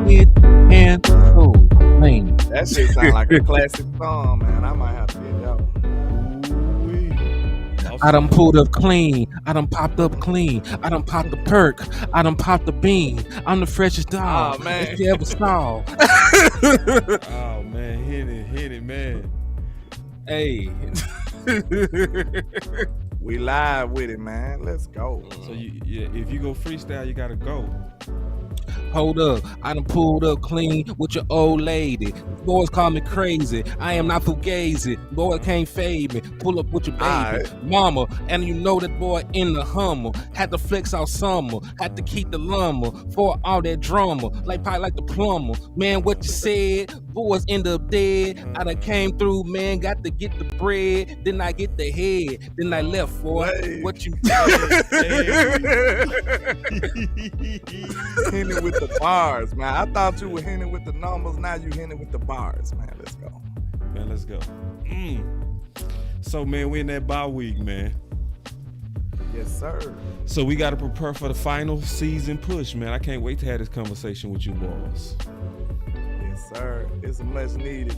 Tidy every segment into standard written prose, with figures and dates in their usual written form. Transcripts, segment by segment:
it and clean. That shit sound like a classic song, man. I might have to get that one. I done pulled up clean. I done popped up clean. I done popped the perk. I done popped the bean. I'm the freshest dog that you ever saw. Oh man, hit it, man. Hey. We live with it, man. Let's go. So if you go freestyle, you gotta go. Hold up, I done pulled up clean with your old lady. Boys call me crazy. I am not fugazi. Boy can't fade me. Pull up with your baby, mama, and you know that boy in the Hummer. Had to flex all summer. Had to keep the lumber for all that drama. Like the plumber. Man, what you said? Boys end up dead. I done came through, man. Got to get the bread. Then I get the head. Then I left for it. What you Hitting with the bars, man. I thought you were hitting with the numbers. Now you hitting with the bars, man. Let's go. Man, let's go. So, man, we in that bye week, man. Yes, sir. So we got to prepare for the final season push, man. I can't wait to have this conversation with you boys. Yes, sir. It's a much needed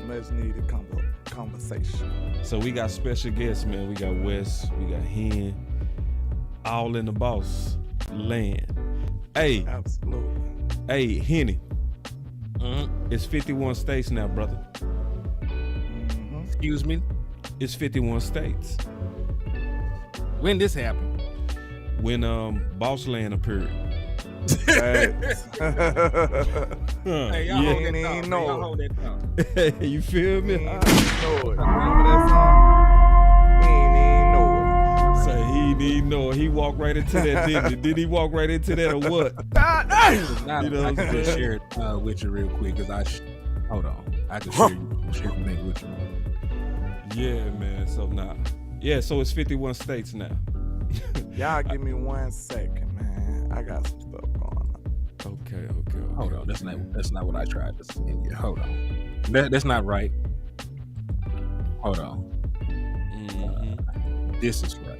conversation. So we got special guests, man. We got Wes, we got Hen, all in the boss land. Hey, absolutely. Hey, Henny. It's 51 states now, brother. Excuse me? It's 51 states. When this happened? When Boss Land appeared. Hey, y'all hold that down. You feel me? He ain't know it. Remember that song? He ain't know it. Say he didn't know it. He walked right into that, didn't he? Did he walk right into that or what? I can just share it with you real quick because hold on. I can share it with you. Yeah, man. So so it's 51 states now. Y'all give me 1 second, man. I got some stuff going on. Okay. Hold on. That's not what I tried to send you. Hold on. That's not right. Hold on. This is right.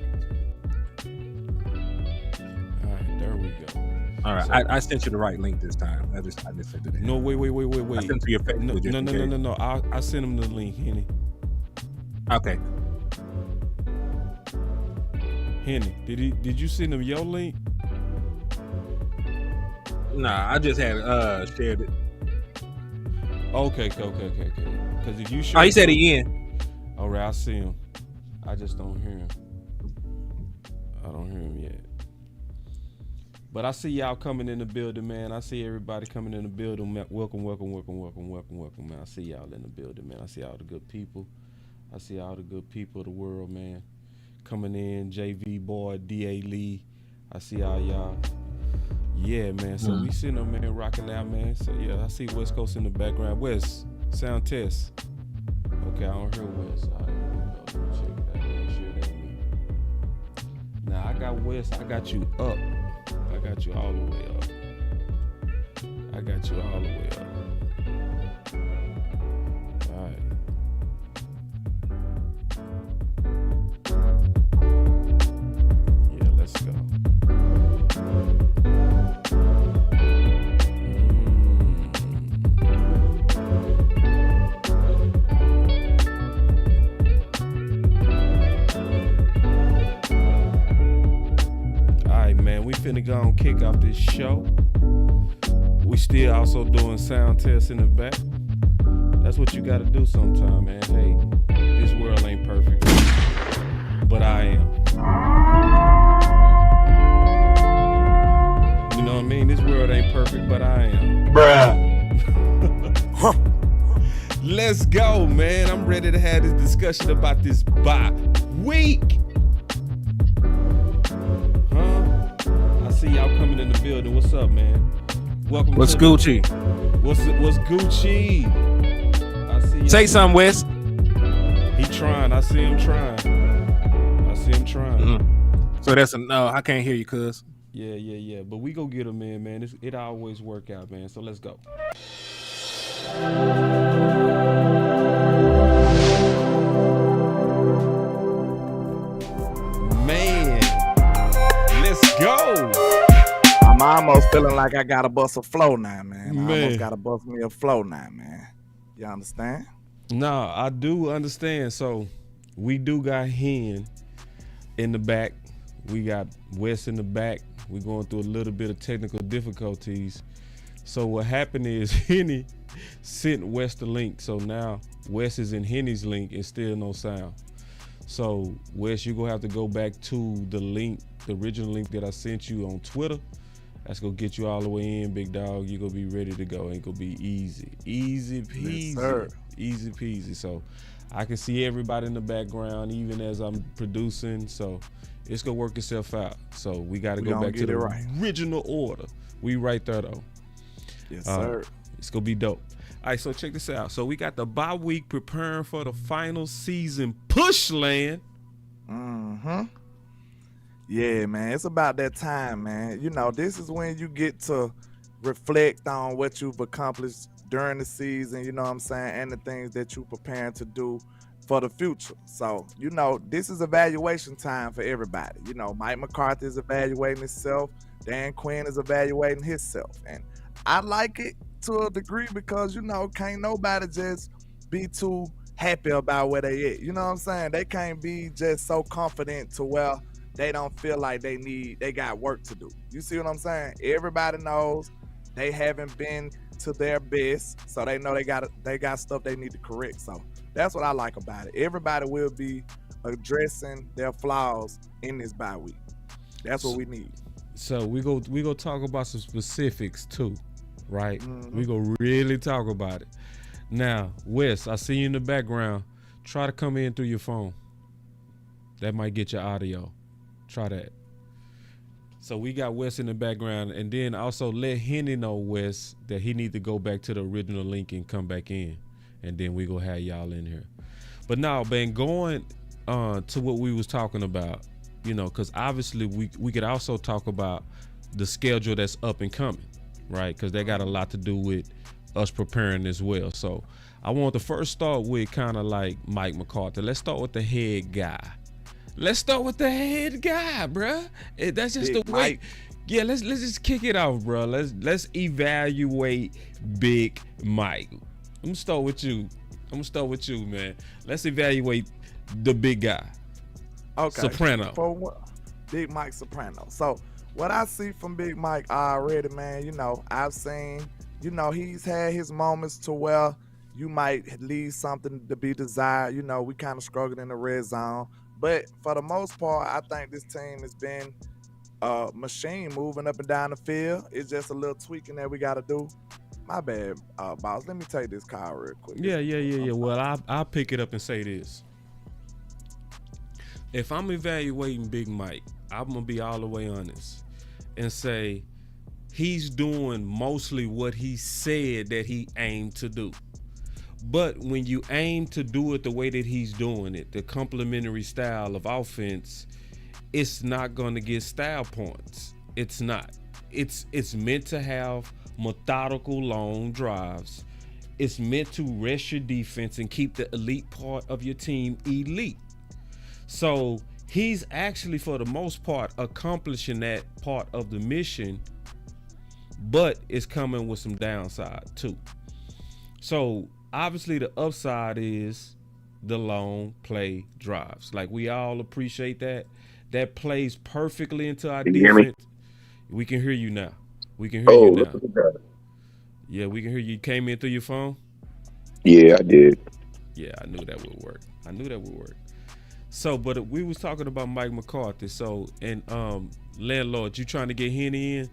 All right, there we go. All right, so, I sent you the right link this time. I just sent it in. No, wait. I sent it to your Facebook. No. I sent him the link, Henny. Okay. Henny, did you send him your link? Nah, I just had shared it. Okay. Because if you he said he in. All right, I see him. I just don't hear him. I don't hear him yet. But I see y'all coming in the building, man. I see everybody coming in the building. Welcome, man. I see y'all in the building, man. I see all the good people. I see all the good people of the world, man. Coming in, JV Boy, D.A. Lee. I see all y'all. Yeah, man. So we sitting there, man, rocking out, man. So, yeah, I see West Coast in the background. West, sound test. Okay, I don't hear West. All right, here we go. Let me check it out. Make sure that me. Now, I got West. I got you up. I got you all the way up. All right. Yeah, let's go. We finna go and kick off this show. We still also doing sound tests in the back. That's what you gotta do sometime, man. Hey, this world ain't perfect, but I am. You know what I mean? This world ain't perfect, but I am. Bruh. Let's go, man. I'm ready to have this discussion about this bye week. See y'all coming in the building. What's up, man? Welcome. What's Gucci? What's Gucci? I see. Say something, Wes. He trying. I see him trying. So that's a no. I can't hear you, cuz. Yeah. But we go get him in, man. It always work out, man. So let's go. Man, let's go. I'm almost feeling like I gotta bust a flow now, man. I almost Man. gotta bust me a flow now, man. You understand? No, I do understand. So we do got Hen in the back. We got Wes in the back. We're going through a little bit of technical difficulties. So what happened is Henny sent Wes the link. So now Wes is in Henny's link and still no sound. So Wes, you're gonna have to go back to the link, the original link that I sent you on Twitter. That's gonna get you all the way in, big dog. You're gonna be ready to go. Ain't gonna be easy. Easy peasy. Yes, sir. Easy peasy. So I can see everybody in the background even as I'm producing. So it's gonna work itself out. So we gotta go back to the original order. We right there though. Yes, sir. It's gonna be dope. All right, so check this out. So we got the bye week preparing for the final season push land. Mm-hmm. Yeah, man. It's about that time, man. You know, this is when you get to reflect on what you've accomplished during the season, you know what I'm saying, and the things that you're preparing to do for the future. So, you know, this is evaluation time for everybody. You know, Mike McCarthy is evaluating himself. Dan Quinn is evaluating himself. And I like it to a degree because, you know, can't nobody just be too happy about where they at. You know what I'm saying? They can't be just so confident to where they don't feel like they got work to do. You see what I'm saying? Everybody knows they haven't been to their best, so they know they got stuff they need to correct. So that's what I like about it. Everybody will be addressing their flaws in this bye week. That's what we need. So we go talk about some specifics too, right? Mm-hmm. We go really talk about it. Now, Wes, I see you in the background. Try to come in through your phone. That might get your audio. Try that. So we got Wes in the background, and then also let Henny know, Wes, that he need to go back to the original link and come back in, and then we gonna have y'all in here. But now, Ben, going to what we was talking about, you know, because obviously we could also talk about the schedule that's up and coming, right? Because they got a lot to do with us preparing as well. So I want to first start with kind of like Mike McCarthy. Let's start with the head guy. Let's start with the head guy, bruh. That's just Big the way. Mike. Yeah, let's just kick it off, bro. Let's evaluate Big Mike. I'm gonna start with you, man. Let's evaluate the big guy. Okay. Soprano. Big Mike Soprano. So what I see from Big Mike already, man, you know, I've seen, you know, he's had his moments to where you might leave something to be desired. You know, we kind of struggled in the red zone. But for the most part, I think this team has been a machine moving up and down the field. It's just a little tweaking that we got to do. My bad, boss. Let me take this call real quick. Yeah. Well, I'll pick it up and say this. If I'm evaluating Big Mike, I'm going to be all the way honest and say he's doing mostly what he said that he aimed to do. But when you aim to do it the way that he's doing it, the complementary style of offense, it's not going to get style points. It's not. It's meant to have methodical long drives. It's meant to rest your defense and keep the elite part of your team elite. So he's actually, for the most part, accomplishing that part of the mission, but it's coming with some downside too. So obviously the upside is the long play drives. Like, we all appreciate that. That plays perfectly into our defense. Hear me? We can hear you now. We can hear you now. Yeah, we can hear you. Came in through your phone? Yeah, I did. Yeah, I knew that would work. So, but we was talking about Mike McCarthy. So, and landlord, you trying to get Henny in?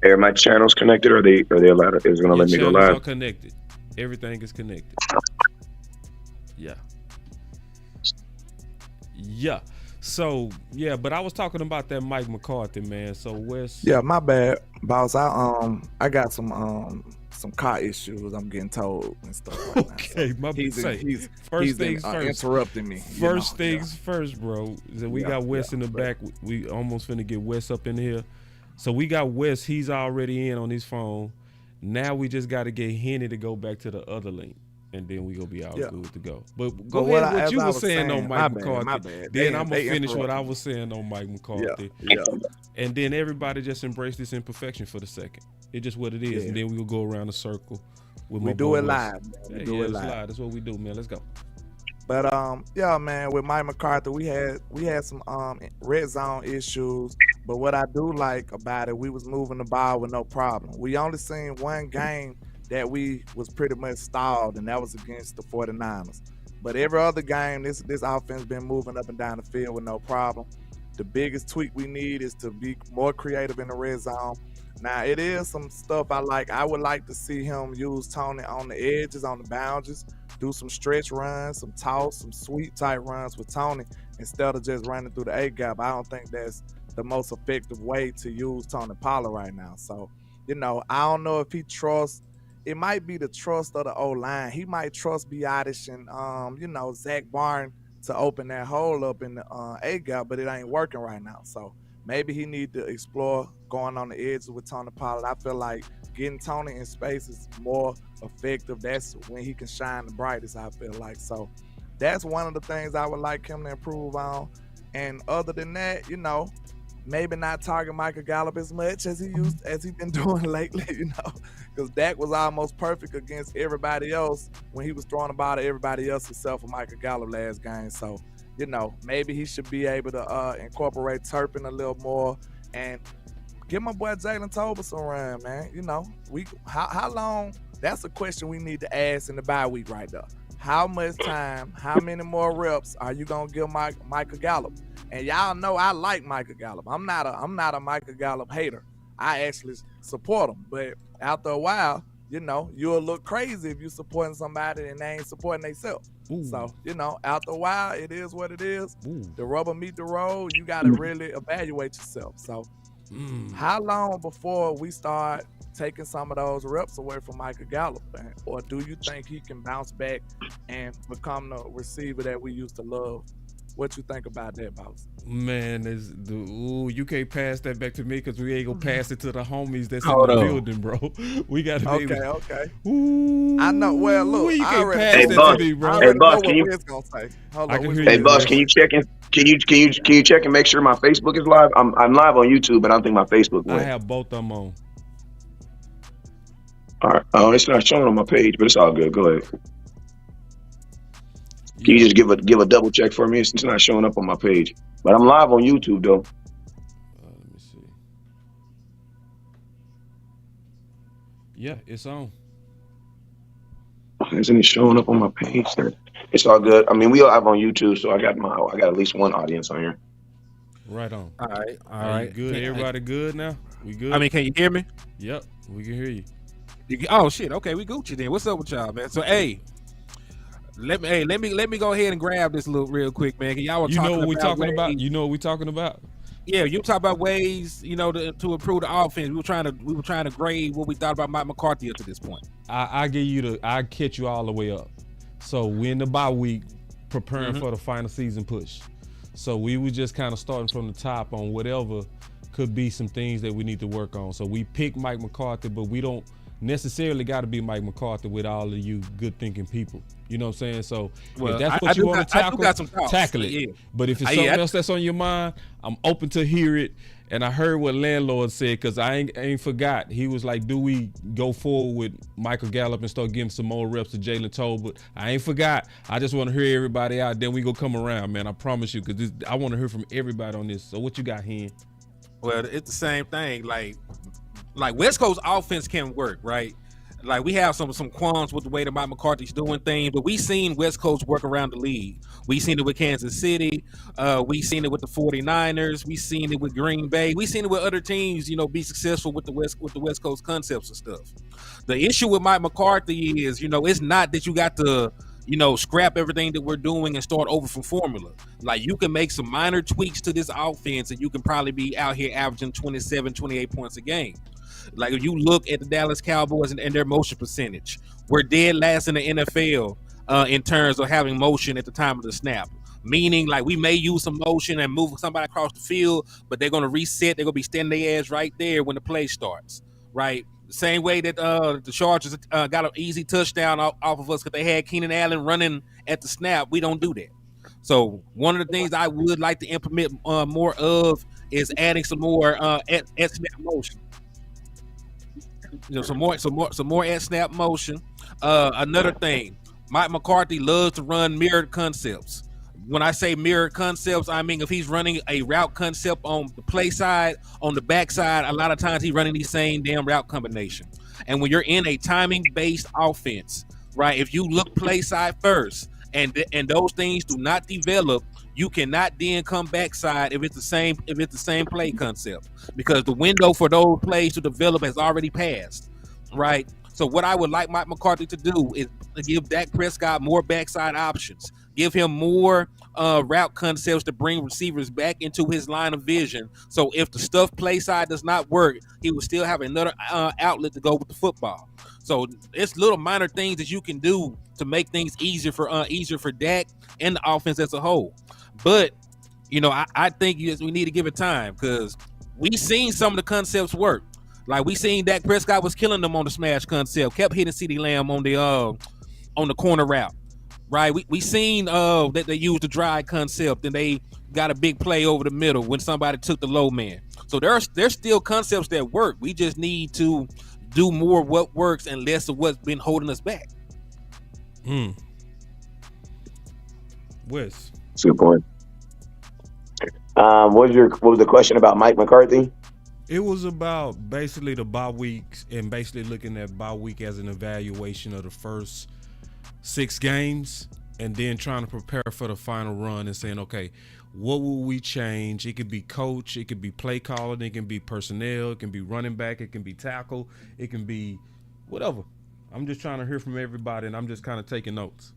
Are my channels connected? Or are they allowed? Is it gonna let me go live? All connected. Everything is connected. Yeah. So yeah, but I was talking about that Mike McCarthy, man. So Wes. Yeah, my bad, boss. I got some car issues. I'm getting told and stuff like okay, that. So he's first. Interrupting me. First things first, bro. We got Wes in the back. We almost finna get Wes up in here. So we got Wes. He's already in on his phone. Now we just got to get Henny to go back to the other link. and then we gonna be all Yeah. good to go. But But go what ahead, what as you I were was saying on my Mike bad, McCarthy. my bad. Then I'm gonna They finish what I interrupted was saying on Mike McCarthy. Yeah. And then everybody just embrace this imperfection for the second. It's just what it is. Yeah. And then we will go around the circle with We my do boy it Wes. live, man. We do it it's live. That's what we do, man. Let's go. But yeah, man, with Mike McCarthy, we had some red zone issues. But what I do like about it, we was moving the ball with no problem. We only seen one game that we was pretty much stalled, and that was against the 49ers. But every other game, this offense been moving up and down the field with no problem. The biggest tweak we need is to be more creative in the red zone. Now, it is some stuff I like. I would like to see him use Tony on the edges, on the boundaries, do some stretch runs, some toss, some sweep type runs with Tony instead of just running through the A-gap. I don't think that's the most effective way to use Tony Pollard right now. So, I don't know if he trusts. It might be the trust of the O-line. He might trust Biotish and, Zach Barn to open that hole up in the A-gap, but it ain't working right now. So maybe he need to explore going on the edges with Tony Pollard. I feel like getting Tony in space is more effective. That's when he can shine the brightest, I feel like. So that's one of the things I would like him to improve on. And other than that, maybe not target Michael Gallup as much as he been doing lately, because Dak was almost perfect against everybody else when he was throwing the ball to everybody else except for Michael Gallup last game. So, maybe he should be able to incorporate Turpin a little more and give my boy Jalen Tolbert some run, man. How long? That's a question we need to ask in the bye week right there. How much time, how many more reps are you gonna give Michael Gallup? And y'all know I like Micah Gallup. I'm not a Micah Gallup hater. I actually support him. But after a while, you'll look crazy if you're supporting somebody and they ain't supporting themselves. So, after a while, it is what it is. The rubber meet the road. You got to really evaluate yourself. So, how long before we start taking some of those reps away from Micah Gallup? Man? Or do you think he can bounce back and become the receiver that we used to love? What you think about that, boss? Man, you can't pass that back to me because we ain't gonna pass it to the homies that's in the building, bro. We gotta be okay. Ooh, I know. Well, look, you I can't already pass know that what, to me, bro. I already Boss, know can you- what Wiz gonna say. Hold I on, can Wiz hear gonna Hey, you, say. boss, can you check in? Can you check and make sure my Facebook is live? I'm live on YouTube, but I don't think my Facebook I went. have both of them on. All right. Oh, it's not showing on my page, but it's all good. Go ahead. Can you just give a double check for me? It's not showing up on my page, but I'm live on YouTube though. Let me see. Yeah, it's on. Isn't it showing up on my page there? It's all good. I mean, we all have on YouTube, so I got at least one audience on here. Right on. All right. Are you good? Everybody good now? We good? I mean, can you hear me? Yep, we can hear you. Oh shit. Okay, we Gucci then. What's up with y'all, man? So let me go ahead and grab this real quick, man. Y'all were talking what we talking ways, about? You know what we talking about? Yeah, you talk about ways, to improve the offense. We were trying to grade what we thought about Mike McCarthy up to this point. I catch you all the way up. So we in the bye week preparing for the final season push. So we were just kind of starting from the top on whatever could be some things that we need to work on. So we picked Mike McCarthy, but we don't necessarily got to be Mike McCarthy with all of you good thinking people. You know what I'm saying? So if that's what you want to tackle it. Yeah. But if it's something else that's on your mind, I'm open to hear it. And I heard what Landlord said, because I ain't forgot. He was like, do we go forward with Michael Gallup and start giving some more reps to Jalen Tolbert? I ain't forgot. I just want to hear everybody out. Then we go come around, man. I promise you, because I want to hear from everybody on this. So what you got, Hen? Well, it's the same thing. Like West Coast offense can work, right? Like we have some qualms with the way that Mike McCarthy's doing things, but we seen West Coast work around the league. We seen it with Kansas City. We seen it with the 49ers. We seen it with Green Bay. We seen it with other teams, be successful with the West Coast concepts and stuff. The issue with Mike McCarthy is, it's not that you got to, scrap everything that we're doing and start over from formula. Like you can make some minor tweaks to this offense and you can probably be out here averaging 27, 28 points a game. Like if you look at the Dallas Cowboys and their motion percentage, we're dead last in the NFL in terms of having motion at the time of the snap. Meaning, like we may use some motion and move somebody across the field, but they're going to reset. They're going to be standing their ass right there when the play starts, right? The same way that the Chargers got an easy touchdown off of us because they had Keenan Allen running at the snap. We don't do that. So one of the things I would like to implement more of is adding some more at snap motion. Some more at snap motion. Another thing, Mike McCarthy loves to run mirrored concepts. When I say mirrored concepts, I mean if he's running a route concept on the play side, on the back side, a lot of times he's running the same damn route combination. And when you're in a timing-based offense, right, if you look play side first and those things do not develop, you cannot then come backside if it's the same play concept, because the window for those plays to develop has already passed, right? So what I would like Mike McCarthy to do is give Dak Prescott more backside options, give him more route concepts to bring receivers back into his line of vision. So if the stuff play side does not work, he will still have another outlet to go with the football. So it's little minor things that you can do to make things easier for Dak and the offense as a whole. But I think we need to give it time, because we seen some of the concepts work. Like we seen Dak Prescott was killing them on the smash concept, kept hitting CeeDee Lamb on the corner route. Right, we seen that they used the drag concept and they got a big play over the middle when somebody took the low man. So there's still concepts that work. We just need to do more of what works and less of what's been holding us back. Wes, that's a good point. What was the question about Mike McCarthy? It was about basically the bye weeks and basically looking at bye week as an evaluation of the first 6 games and then trying to prepare for the final run and saying, okay, what will we change? It could be coach, it could be play calling, it can be personnel, it can be running back, it can be tackle, it can be whatever. I'm just trying to hear from everybody, and I'm just kind of taking notes.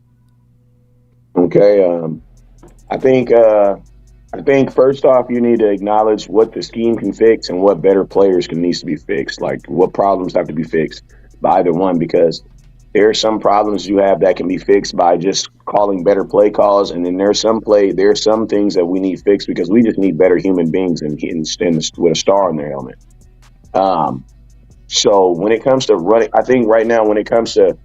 Okay. I think first off, you need to acknowledge what the scheme can fix and what better players needs to be fixed. Like what problems have to be fixed by either one, because there are some problems you have that can be fixed by just calling better play calls, and then there's some things that we need fixed because we just need better human beings and with a star on their helmet. So when it comes to running, I think right now when it comes to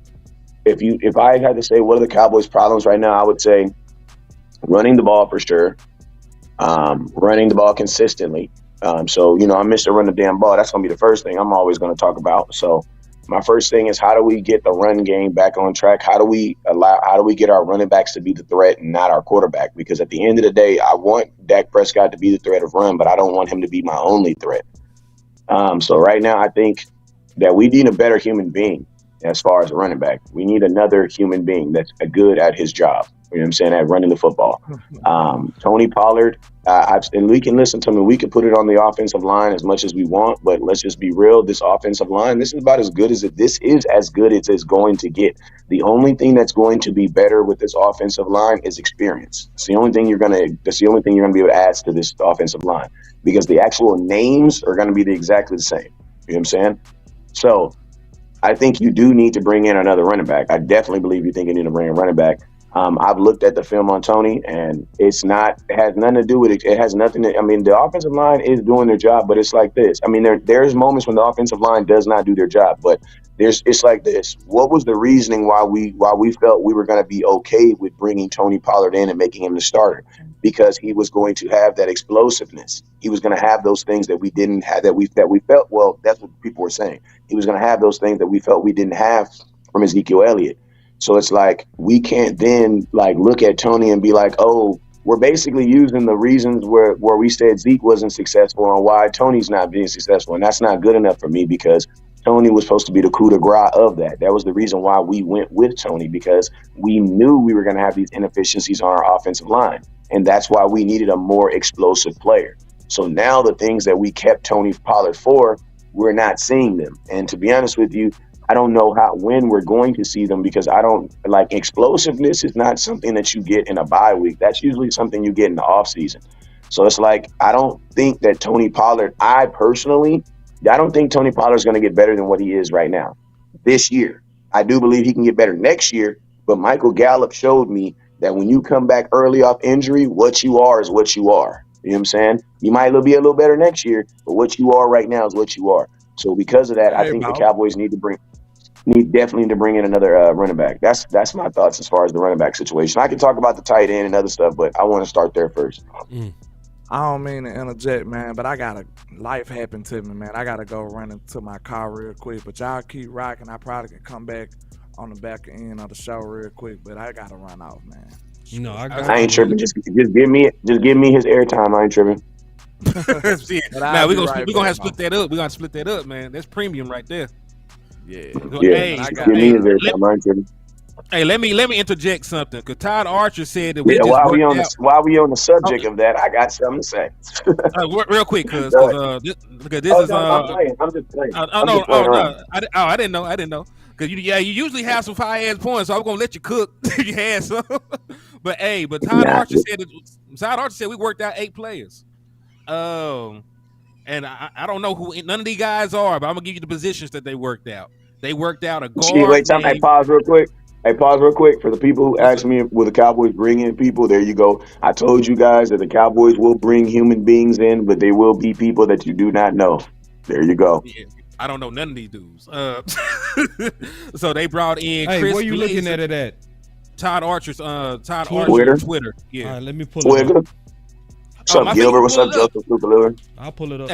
if I had to say what are the Cowboys' problems right now, I would say running the ball for sure, running the ball consistently. So I missed to run the damn ball. That's gonna be the first thing I'm always going to talk about. So my first thing is, how do we get the run game back on track? How do we get our running backs to be the threat and not our quarterback? Because at the end of the day, I want Dak Prescott to be the threat of run, but I don't want him to be my only threat. So right now, I think that we need a better human being as far as a running back. We need another human being that's good at his job. You know what I'm saying? At running the football. Tony Pollard, and we can listen to him. We can put it on the offensive line as much as we want, but let's just be real. This offensive line, this is about as good as this is as good as it's going to get. The only thing that's going to be better with this offensive line is experience. That's the only thing you're gonna be able to add to this offensive line, because the actual names are gonna be exactly the same. You know what I'm saying? So I think you do need to bring in another running back. I definitely believe you think you need to bring a running back. I've looked at the film on Tony, and it has nothing to do with it. It has nothing to, the offensive line is doing their job, but it's like this. There's moments when the offensive line does not do their job, but it's like this. What was the reasoning why we felt we were going to be okay with bringing Tony Pollard in and making him the starter? Because he was going to have that explosiveness. He was going to have those things that we didn't have, that we felt, well, that's what people were saying. He was going to have those things that we felt we didn't have from Ezekiel Elliott. So it's like we can't then look at Tony and be like, oh, we're basically using the reasons where we said Zeke wasn't successful and why Tony's not being successful. And that's not good enough for me, because Tony was supposed to be the coup de grace of that. That was the reason why we went with Tony, because we knew we were going to have these inefficiencies on our offensive line. And that's why we needed a more explosive player. So now the things that we kept Tony Pollard for, we're not seeing them. And to be honest with you, I don't know when we're going to see them, because explosiveness is not something that you get in a bye week. That's usually something you get in the off season. So it's like, I don't think that Tony Pollard, I don't think Tony Pollard is going to get better than what he is right now this year. I do believe he can get better next year, but Michael Gallup showed me that when you come back early off injury, what you are is what you are. You know what I'm saying? You might be a little better next year, but what you are right now is what you are. So because of that, I think the Cowboys definitely to bring in another running back. That's my thoughts as far as the running back situation. I can talk about the tight end and other stuff, but I want to start there first. I don't mean to interject, man, but life happened to me, man. I gotta go run into my car real quick, but y'all keep rocking. I probably can come back on the back end of the show real quick, but I gotta run off, man. No, I ain't tripping. Just give me his airtime. I ain't tripping. Now we're gonna have to split that up. We're gonna split that up, man. That's premium right there. Yeah. Hey, give me his airtime. I ain't tripping. Hey, let me interject something, because Todd Archer said that while we on the subject of that, I got something to say. Real quick, because this is I'm just playing. I didn't know. Because you usually have some fire ass points, so I'm gonna let you cook if you had some. But Todd Archer said we worked out 8 players. And I don't know who none of these guys are, but I'm gonna give you the positions that they worked out. They worked out a guard. Pause real quick for the people who asked me, will the Cowboys bring in people? There you go. I told you guys that the Cowboys will bring human beings in, but they will be people that you do not know. There you go. Yeah, I don't know none of these dudes. So they brought in Chris where you Glazer, looking at it at? Todd Archer's Twitter. Yeah. All right, let me pull it up. What's up, Gilbert? What's up, Joseph? I'll pull it up.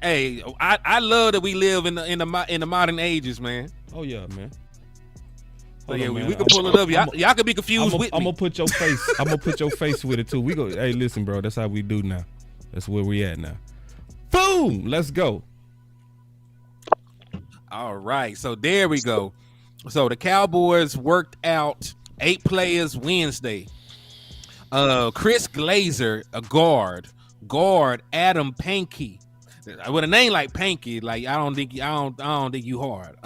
Hey, I love that we live in the modern ages, man. Oh yeah, man. So yeah, we can pull it up. Y'all can be confused with me. I'm gonna put your face. I'm gonna put your face with it too. We go. Hey, listen, bro. That's how we do now. That's where we at now. Boom. Let's go. All right. So there we go. So the Cowboys worked out 8 players Wednesday. Chris Glazer, a guard. Adam Pankey. With a name like Pankey, like I don't think you hard.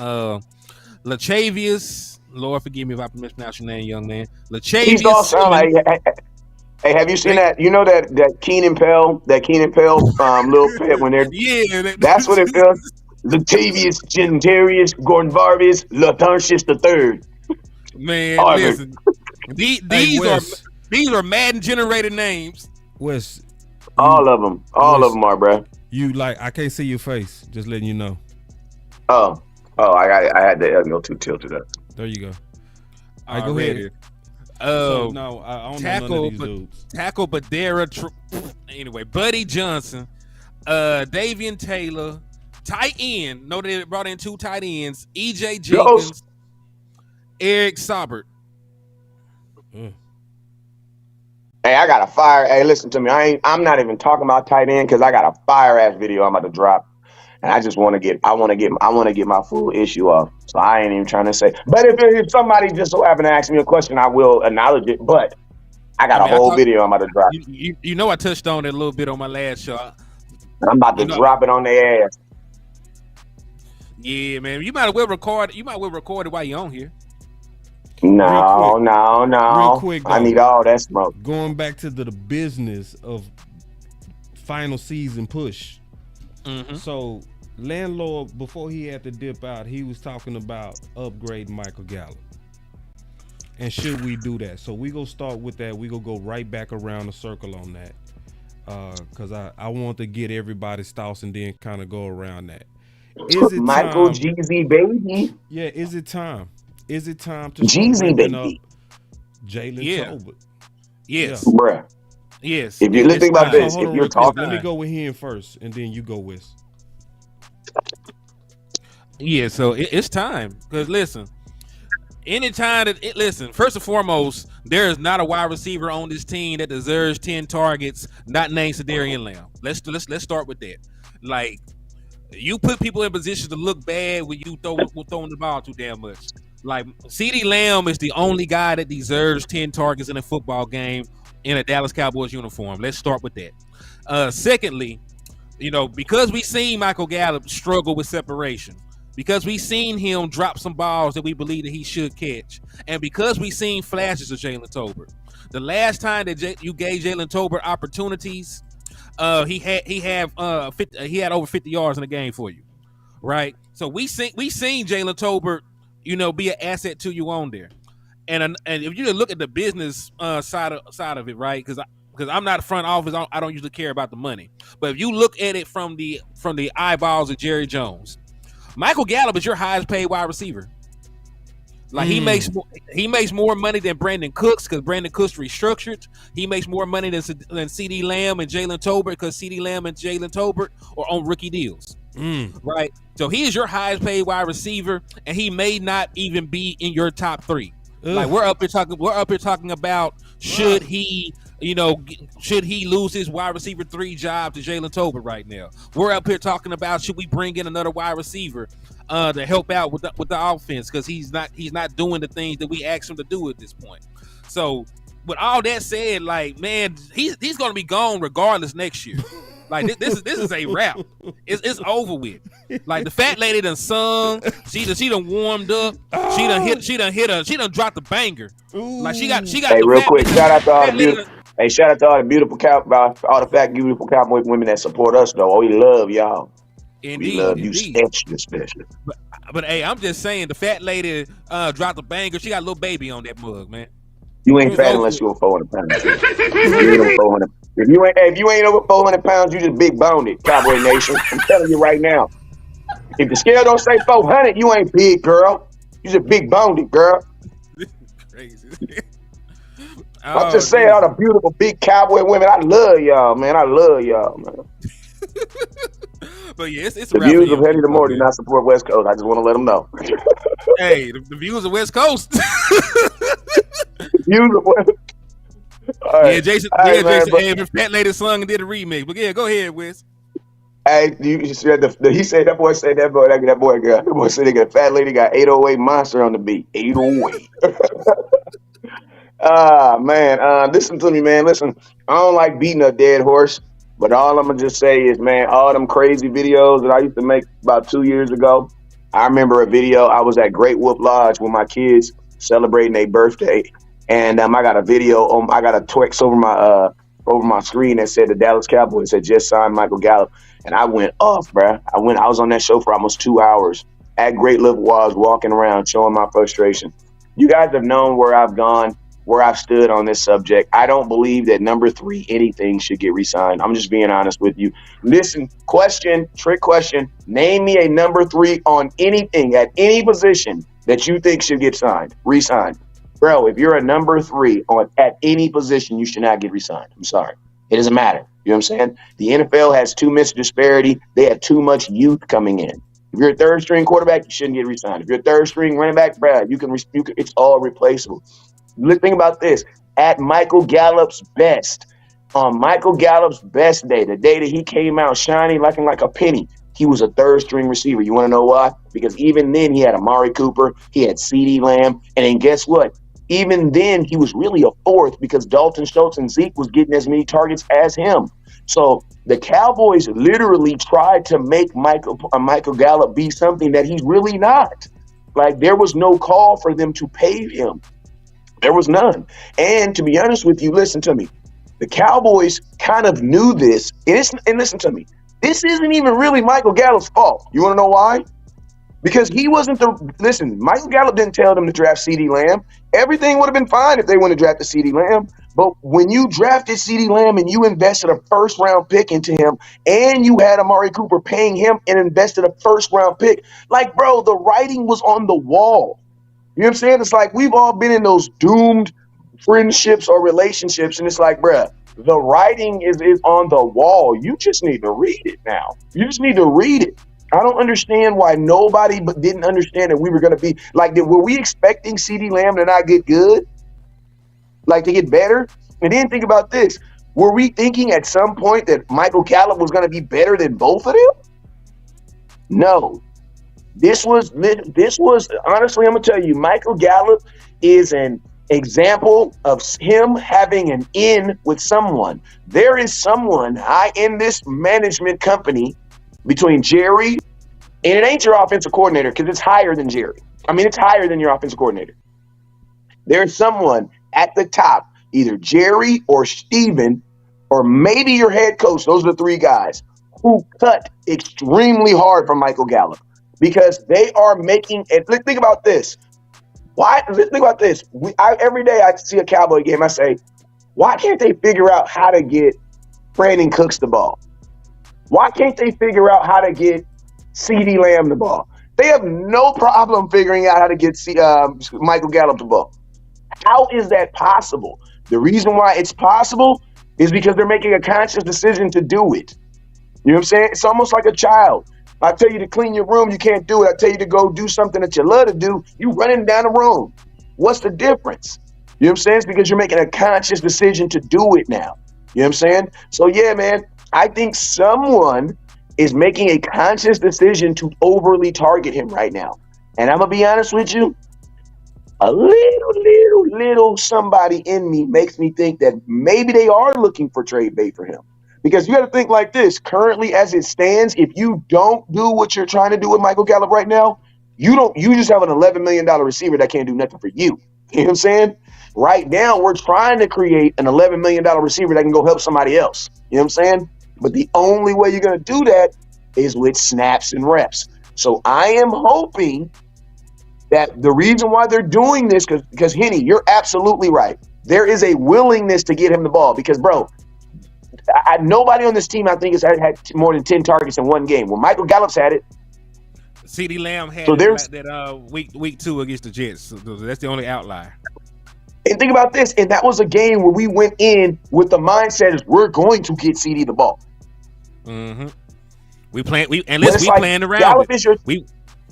Lachavius. Lord, forgive me if I mispronounce your name, young man. Lachavius. Hey, have you seen that? You know that Keenan Pell, little pet when they're that's what it feels. Latavius, Gentarius, Gordon Varvis, Latharcius III. Man, listen. These are Madden generated names. Wes, all of them are, bro. You I can't see your face. Just letting you know. Oh, I had the L2 tilted up. There you go. All right, go ahead. No, I don't know none of these dudes. Tackle Badera. Anyway, Buddy Johnson, Davian Taylor, tight end. No, they brought in 2 tight ends. E.J. Jenkins, Eric Saubert. Hey, I got a fire. Hey, listen to me. I'm not even talking about tight end because I got a fire ass video I'm about to drop. And I just want to get my full issue off. So I ain't even trying to say. But if somebody just so happen to ask me a question, I will acknowledge it. But I got a whole video I'm about to drop. You know I touched on it a little bit on my last show. I'm about to drop it on their ass. Yeah, man. You might well record it while you're on here. No. Real quick, though, I need all that smoke. Going back to the business of final season push. Mm-hmm. So landlord, before he had to dip out, he was talking about upgrading Michael Gallup. And should we do that? So we gonna start with that. We gonna go right back around the circle on that. Cause I want to get everybody's thoughts and then kind of go around that. Is it Michael time? Jeezy baby? Yeah, is it time? Is it time to Jeezy baby? Jalen Tolbert. Yes. Yeah. Bruh. Yes. If you're listening about this, if you're talking, let me go with him first, and then you go with. Yeah, so it's time. Because listen, anytime first and foremost, there is not a wide receiver on this team that deserves 10 targets, not named Sedarian Lamb. Let's start with that. Like, you put people in positions to look bad when you throwing the ball too damn much. Like, CeeDee Lamb is the only guy that deserves 10 targets in a football game in a Dallas Cowboys uniform. Let's start with that. Secondly, because we seen Michael Gallup struggle with separation, because we seen him drop some balls that we believe that he should catch, and because we seen flashes of Jalen Tolbert. The last time that you gave Jalen Tolbert opportunities, he had over 50 yards in the game for you, right? So we seen Jalen Tolbert, be an asset to you on there. And if you look at the business side of it, right? Because because I'm not front office. I don't usually care about the money. But if you look at it from the eyeballs of Jerry Jones, Michael Gallup is your highest paid wide receiver. Like he makes more money than Brandon Cooks because Brandon Cooks restructured. He makes more money than CeeDee Lamb and Jalen Tolbert because CeeDee Lamb and Jalen Tolbert are on rookie deals. Right? So he is your highest paid wide receiver, and he may not even be in your top 3. Like we're up here talking about should he lose his wide receiver 3 job to Jalen Tolbert right now? We're up here talking about should we bring in another wide receiver to help out with the offense because he's not doing the things that we asked him to do at this point. So with all that said, like man, he's going to be gone regardless next year. Like this is a wrap. It's over with. Like the fat lady done sung. She done warmed up. She done dropped the banger. Like she got. Hey, real quick, shout out to all the beautiful. Hey, shout out to all the beautiful all the fat beautiful Cowboy women that support us though. Oh, we love y'all. Indeed, we love you especially. But hey, I'm just saying the fat lady dropped the banger. She got a little baby on that mug, man. You ain't fat unless you're 400 pounds. If you ain't over 400 pounds, you just big boned, Cowboy Nation. I'm telling you right now. If the scale don't say 400, you ain't big, girl. You just big boned, girl. Crazy. I'm just saying, all the beautiful big cowboy women. I love y'all, man. But yeah, it's the views of Henry the Morty not support West Coast. I just want to let them know. Hey, the views of West Coast. Views of West. Right. Yeah, Jason. Jason. Fat Lady sung and did a remix. But yeah, go ahead, Wes. Hey, you said he said that boy said that boy girl. That boy said they got a fat lady got 808 monster on the beat. 808. Man. Listen to me, man. Listen, I don't like beating a dead horse, but all I'm gonna just say is, man, all them crazy videos that I used to make about 2 years ago. I remember a video. I was at Great Wolf Lodge with my kids celebrating their birthday, and I got a video. I got a text over my screen that said the Dallas Cowboys had just signed Michael Gallup, and I went off, bruh. I was on that show for almost 2 hours at Great Wolf Lodge, walking around, showing my frustration. You guys have known where I've gone, where I've stood on this subject. I don't believe that number 3 anything should get re-signed. I'm just being honest with you. Listen, trick question. Name me a number 3 on anything at any position that you think should get re-signed. Bro, if you're a number 3 at any position, you should not get re-signed. I'm sorry. It doesn't matter. You know what I'm saying? The NFL has too much disparity. They have too much youth coming in. If you're a third string quarterback, you shouldn't get re-signed. If you're a third string running back, bro, you can it's all replaceable. Think about this. At Michael Gallup's best, on Michael Gallup's best day, the day that he came out shining looking like a penny, he was a third string receiver. You want to know why? Because even then he had Amari Cooper, he had CeeDee Lamb, and then guess what? Even then he was really a fourth because Dalton Schultz and Zeke was getting as many targets as him. So the Cowboys literally tried to make Michael Gallup be something that he's really not. Like there was no call for them to pay him. There was none. And to be honest with you, listen to me. The Cowboys kind of knew this. And listen to me. This isn't even really Michael Gallup's fault. You want to know why? Because he wasn't Michael Gallup didn't tell them to draft CeeDee Lamb. Everything would have been fine if they wouldn't have drafted CeeDee Lamb. But when you drafted CeeDee Lamb and you invested a first-round pick into him and you had Amari Cooper paying him and invested a first-round pick, like, bro, the writing was on the wall. You know what I'm saying? It's like we've all been in those doomed friendships or relationships, and it's like, bruh, the writing is on the wall. You just need to read it now. You just need to read it. I don't understand why nobody but didn't understand that we were going to be like, were we expecting CeeDee Lamb to not get good? Like to get better? And then think about this. Were we thinking at some point that Michael Gallup was going to be better than both of them? No. This was honestly, I'm going to tell you, Michael Gallup is an example of him having an in with someone. There is someone in this management company between Jerry, and it ain't your offensive coordinator because it's higher than Jerry. I mean, it's higher than your offensive coordinator. There's someone at the top, either Jerry or Steven, or maybe your head coach. Those are the 3 guys who cut extremely hard for Michael Gallup because they are making it. Think about this. Think about this. Every day I see a Cowboy game, I say, Why can't they figure out how to get Brandon Cooks the ball? Why can't they figure out how to get CeeDee Lamb the ball? They have no problem figuring out how to get Michael Gallup the ball. How is that possible? The reason why it's possible is because they're making a conscious decision to do it. You know what I'm saying? It's almost like a child. I tell you to clean your room, you can't do it. I tell you to go do something that you love to do, you running down the room. What's the difference? You know what I'm saying? It's because you're making a conscious decision to do it now. You know what I'm saying? So yeah, man, I think someone is making a conscious decision to overly target him right now. And I'm going to be honest with you, a little somebody in me makes me think that maybe they are looking for trade bait for him. Because you got to think like this. Currently, as it stands, if you don't do what you're trying to do with Michael Gallup right now, you just have an $11 million receiver that can't do nothing for you. You know what I'm saying? Right now, we're trying to create an $11 million receiver that can go help somebody else. You know what I'm saying? But the only way you're going to do that is with snaps and reps. So I am hoping that the reason why they're doing this, because Henny, you're absolutely right. There is a willingness to get him the ball because, bro, nobody on this team, I think, has had more than 10 targets in one game. Well, Michael Gallup's had it. CeeDee Lamb had that week 2 against the Jets. So that's the only outlier. And think about this. And that was a game where we went in with the mindset is we're going to get CeeDee the ball. Mm-hmm. We playing around.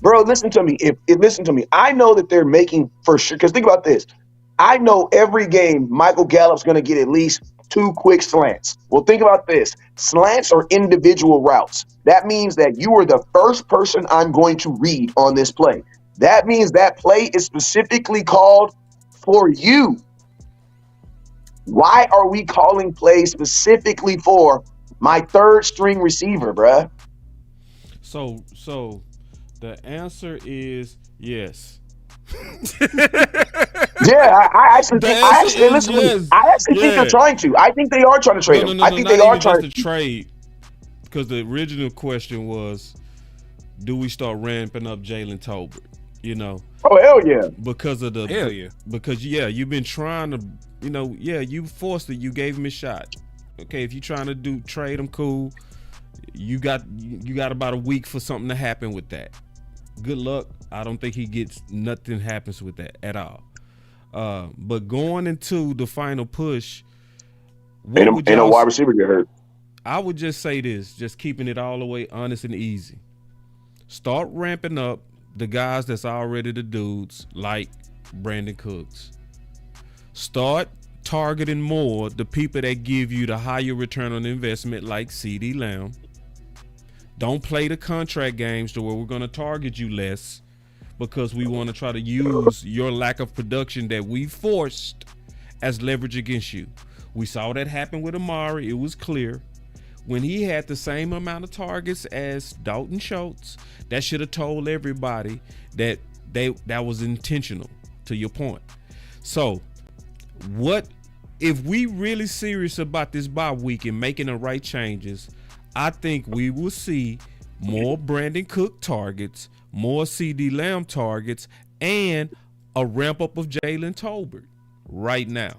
Bro, listen to me. Listen to me. I know that they're making for sure. Because think about this. I know every game Michael Gallup's going to get at least 2 quick slants. Well, think about this. Slants are individual routes. That means that you are the first person I'm going to read on this play. That means that play is specifically called for you. Why are we calling plays specifically for my third string receiver, bruh? So the answer is yes. Yeah, I actually think they're trying to. I think they are trying to trade him. I think they are trying to trade. Because the original question was, do we start ramping up Jalen Tolbert? You know. Oh hell yeah! Because you've been trying to, you forced it. You gave him a shot. Okay, if you're trying to trade him, cool. You got about a week for something to happen with that. Good luck. I don't think nothing happens with that at all. But going into the final push, ain't no wide receiver get hurt. I would just say this, just keeping it all the way honest and easy. Start ramping up the guys that's already the dudes, like Brandon Cooks. Start targeting more the people that give you the higher return on investment, like CeeDee Lamb. Don't play the contract games to where we're going to target you less because we want to try to use your lack of production that we forced as leverage against you. We saw that happen with Amari. It was clear. When he had the same amount of targets as Dalton Schultz, that should have told everybody that that was intentional, to your point. So, what if we really serious about this bye week and making the right changes? I think we will see more Brandon Cook targets, more CeeDee Lamb targets, and a ramp up of Jalen Tolbert right now.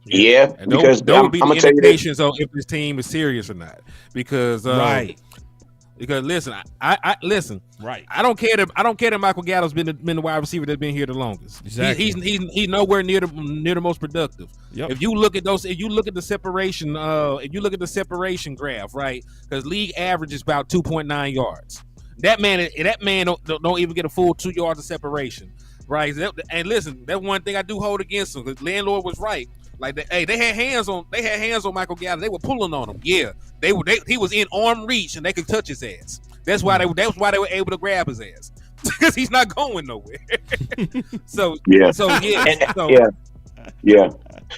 Yeah, because those would be the indications on if this team is serious or not. Because right. Because listen, I listen. Right. I don't care that Michael Gallup's been the wide receiver that's been here the longest. Exactly. He's nowhere near the most productive. Yep. If you look at the separation graph, right? Because league average is about 2.9 yards. That man don't even get a full 2 yards of separation, right? And listen, that's one thing I do hold against him. The landlord was right. Like they had hands on Michael Gallup. They were pulling on him. Yeah, he was in arm reach and they could touch his ass. That's why they were able to grab his ass because he's not going nowhere. Yeah.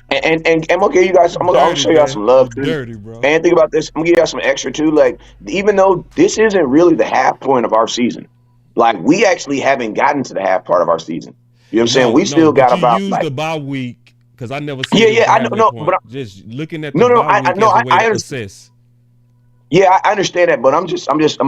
And I'm gonna give you guys. I'm gonna show y'all some love too. Dirty, bro. And think about this. I'm gonna give y'all some extra too. Like even though this isn't really the half point of our season, like we actually haven't gotten to the half part of our season. You know what I'm saying? We still got about the bye week. Because I never seen I know, but just looking at I assess. Yeah, I understand that, but I'm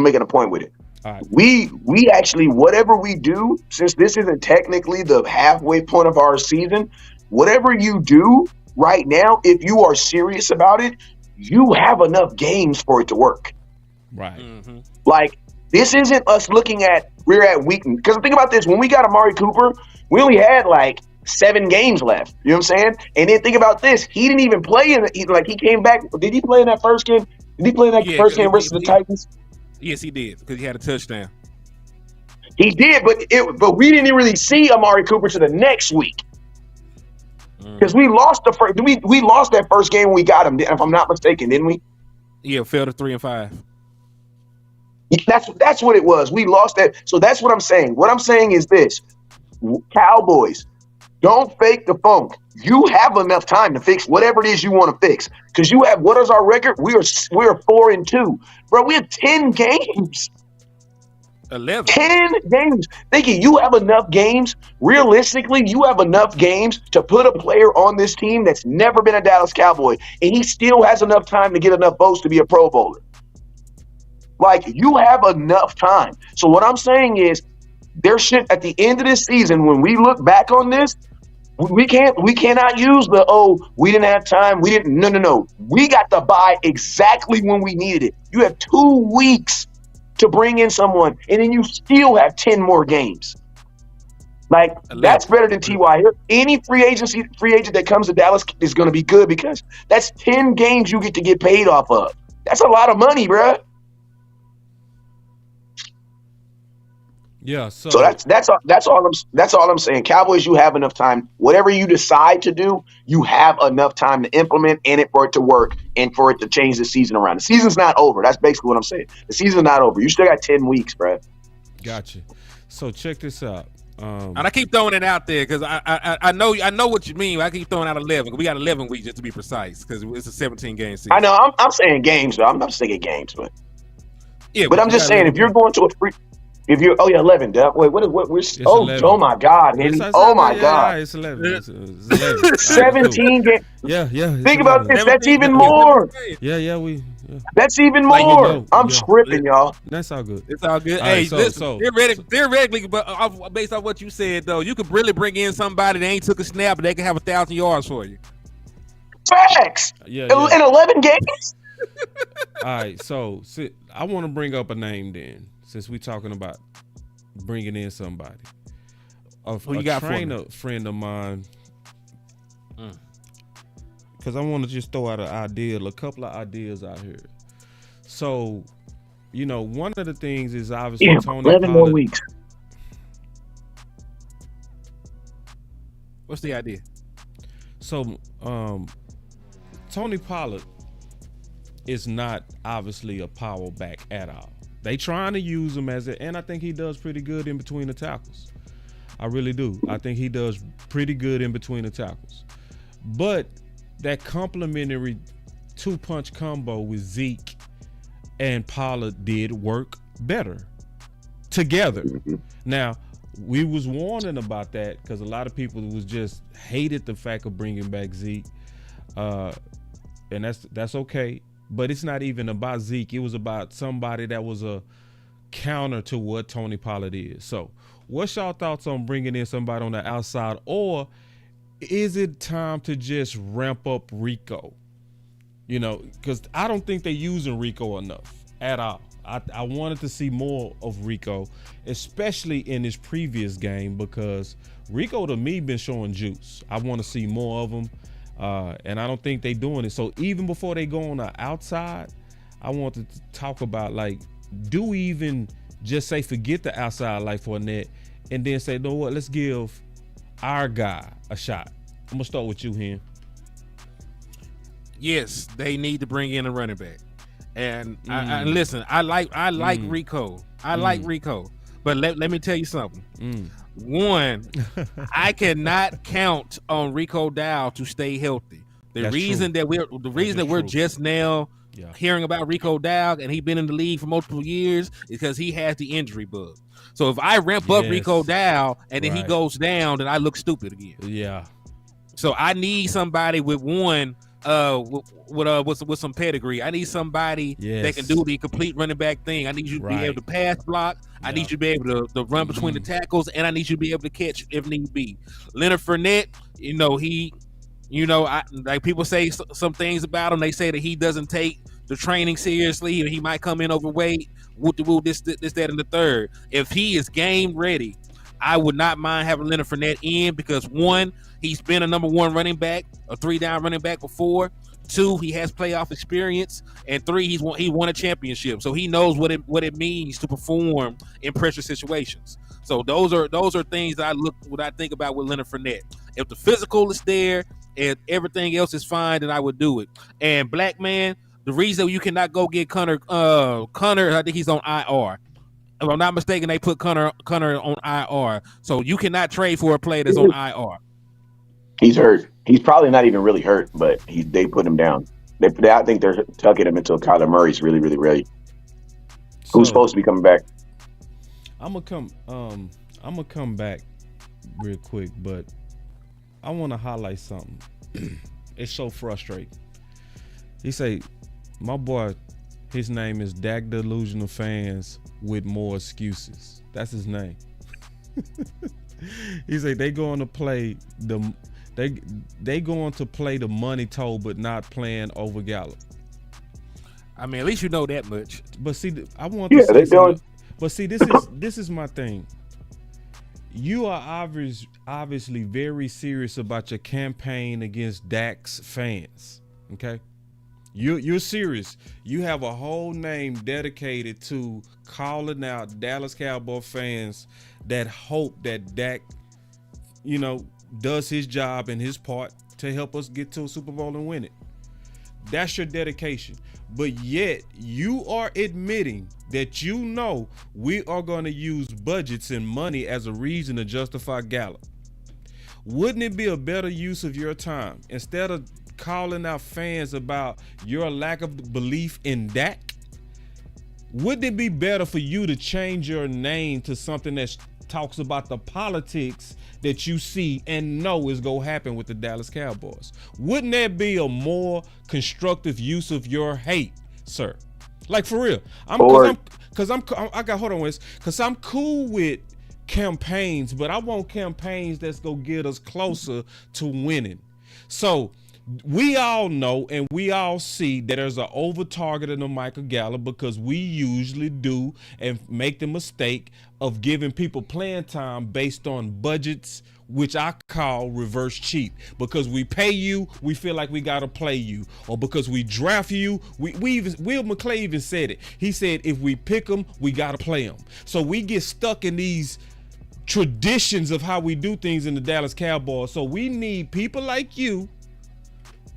making a point with it. All right. We actually, whatever we do, since this isn't technically the halfway point of our season, whatever you do right now, if you are serious about it, you have enough games for it to work. Right. Mm-hmm. Like, this isn't us looking at we're at week. Because think about this: when we got Amari Cooper, we only had like 7 games left. You know what I'm saying? And then think about this: he didn't even play in. He came back. Did he play in that first game? Did he play in that first game versus the Titans? Yes, he did, because he had a touchdown. He did, but we didn't really see Amari Cooper to the next week because we lost the first. We lost that first game when we got him, if I'm not mistaken, didn't we? Yeah, fell to 3-5. That's what it was. We lost that. So that's what I'm saying. What I'm saying is this: Cowboys, don't fake the funk. You have enough time to fix whatever it is you want to fix. Because you have, what is our record? We are 4-2, bro. We have 10 games. 11. 10 games. Thinking you have enough games. Realistically, you have enough games to put a player on this team that's never been a Dallas Cowboy, and he still has enough time to get enough votes to be a Pro Bowler. Like, you have enough time. So what I'm saying is, there should, at the end of this season, when we look back on this, we cannot use we didn't have time. No. We got the bye exactly when we needed it. You have 2 weeks to bring in someone, and then you still have 10 more games. Like, that's better than T.Y. here. Any free agent that comes to Dallas is going to be good, because that's 10 games you get to get paid off of. That's a lot of money, bruh. Yeah, so that's all I'm saying. Cowboys, you have enough time. Whatever you decide to do, you have enough time to implement and for it to work and for it to change the season around. The season's not over. That's basically what I'm saying. The season's not over. You still got 10 weeks, bro. Gotcha. So check this out. And I keep throwing it out there because I know what you mean. I keep throwing out 11. We got 11 weeks, just to be precise, because it's a 17-game season. I know. I'm saying games, though. I'm not saying games, but yeah. But I'm just saying, if you're going to a free. If you're 11, Doug. Wait, what we're 11. Oh my God, Henry. Oh my God. It's 11. It's 11. 17 games. Yeah. Think about this. That's even more. Yeah. That's even more. I'm tripping, y'all. That's all good. It's all good. All hey, right, listen, theoretically, but based on what you said, though, you could really bring in somebody that ain't took a snap, but they can have 1,000 yards for you. Facts. Yeah. In 11 games. All right, so I want to bring up a name then, since we're talking about bringing in somebody. Who you got trainer friend of mine, because I want to just throw out a couple of ideas out here. So, one of the things is obviously Tony 11 Pollard. more weeks. What's the idea? So, Tony Pollard is not obviously a power back at all. They trying to use him and I think he does pretty good in between the tackles. I really do. I think he does pretty good in between the tackles. But that complementary 2-punch combo with Zeke and Pollard did work better together. Now, we was warning about that because a lot of people was just hated the fact of bringing back Zeke. And that's okay. But it's not even about Zeke. It was about somebody that was a counter to what Tony Pollard is. So what's y'all thoughts on bringing in somebody on the outside? Or is it time to just ramp up Rico? Because I don't think they're using Rico enough at all. I wanted to see more of Rico, especially in his previous game, because Rico, to me, been showing juice. I want to see more of him. And I don't think they doing it. So even before they go on the outside, I wanted to talk about, like, do we even just say forget the outside like Fournette and then say, you know what, let's give our guy a shot. I'm gonna start with you, Hen. Yes, they need to bring in a running back. And I listen, I like Rico. I like Rico. But let me tell you something. One, I cannot count on Rico Dow to stay healthy. The reason that we're just now hearing about Rico Dow, and he's been in the league for multiple years, is because he has the injury bug. So if I ramp up Rico Dow and then he goes down, then I look stupid again. Yeah. So I need somebody with, one, with some pedigree. I need somebody that can do the complete running back thing. I need you to be able to pass block. I need you to be able to run between the tackles, and I need you to be able to catch if need be. Leonard Fournette, like people say some things about him. They say that he doesn't take the training seriously. He might come in overweight. This, that, and the third. If he is game ready, I would not mind having Leonard Fournette in because one, he's been a number one running back, a 3-down running back before. 2, he has playoff experience, and 3, he won a championship, so he knows what it means to perform in pressure situations. So those are things that I think about with Leonard Fournette. If the physical is there and everything else is fine, then I would do it. And Black Man, the reason you cannot go get Connor, I think he's on IR. If I'm not mistaken, they put Connor on IR, so you cannot trade for a player that's on IR. He's hurt. He's probably not even really hurt, but they put him down. I think they're tucking him until Kyler Murray's really, really ready. So, who's supposed to be coming back? I'm gonna come back real quick, but I want to highlight something. It's so frustrating. He say, my boy, his name is Dak Delusional Fans with More Excuses. That's his name. He said they going to play the money toe, but not playing over Gallup. I mean, at least you know that much. But see, I want to say something. But see, this is my thing. You are obviously very serious about your campaign against Dak's fans. Okay, you're serious. You have a whole name dedicated to calling out Dallas Cowboy fans that hope that Dak, does his job and his part to help us get to a Super Bowl and win it. That's your dedication. But yet you are admitting that we are going to use budgets and money as a reason to justify Gallup. Wouldn't it be a better use of your time, instead of calling out fans about your lack of belief in Dak? Wouldn't it be better for you to change your name to something that talks about the politics that you see and know is going to happen with the Dallas Cowboys? Wouldn't that be a more constructive use of your hate, sir? Like, for real. I'm cool with campaigns, but I want campaigns that's going to get us closer to winning. So we all know and we all see that there's an over targeting of Michael Gallup, because we usually do and make the mistake of giving people playing time based on budgets, which I call reverse cheat. Because we pay you, we feel like we gotta play you, or because we draft you, Will McClay even said it. He said if we pick them, we gotta play them. So we get stuck in these traditions of how we do things in the Dallas Cowboys. So we need people like you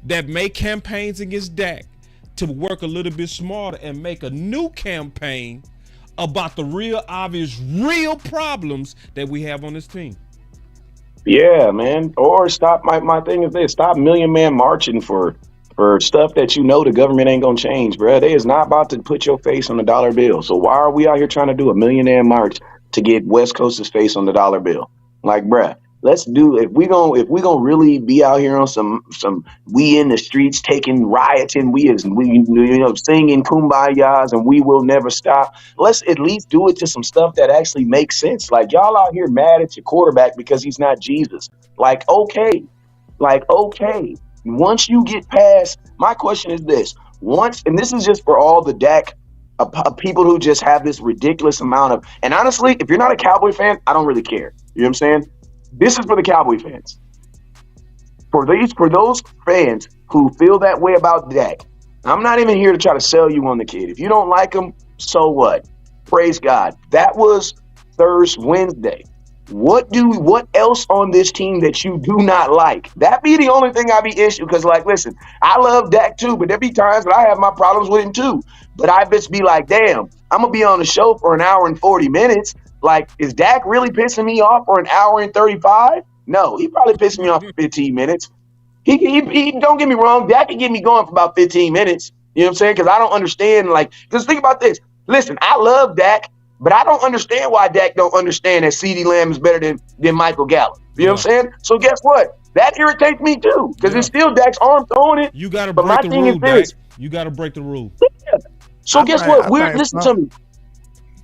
that make campaigns against Dak to work a little bit smarter and make a new campaign about the real obvious, real problems that we have on this team. Yeah, man. Or stop. My thing is this: stop million man marching for stuff that the government ain't gonna change, bro. They is not about to put your face on the dollar bill. So why are we out here trying to do a million man march to get West Coast's face on the dollar bill? Like, bruh, let's do, if we gonna really be out here on some we in the streets taking rioting, we singing kumbayas and we will never stop. Let's at least do it to some stuff that actually makes sense. Like, y'all out here mad at your quarterback because he's not Jesus. Like, okay. Once you get past, my question is this: and this is just for all the Dak people who just have this ridiculous amount of, and honestly, if you're not a Cowboy fan, I don't really care. You know what I'm saying? This is for the Cowboy fans. For those fans who feel that way about Dak, I'm not even here to try to sell you on the kid. If you don't like him, so what? Praise God. That was Wednesday. What else on this team that you do not like? That be the only thing I be issue. Because, like, listen, I love Dak too, but there be times that I have my problems with him too. But I just be like, damn, I'm gonna be on the show for an hour and 40 minutes. Like, is Dak really pissing me off for an hour and 35? No, he probably pissed me off for 15 minutes. He don't get me wrong, Dak can get me going for about 15 minutes. You know what I'm saying? Because I don't understand, because think about this. Listen, I love Dak, but I don't understand why Dak don't understand that CeeDee Lamb is better than Michael Gallup. You know what I'm saying? So guess what? That irritates me too, because it's still Dak's arm throwing it. You got to but break my the thing rule, is this. Dak. You got to break the rule. So guess what? Listen to me.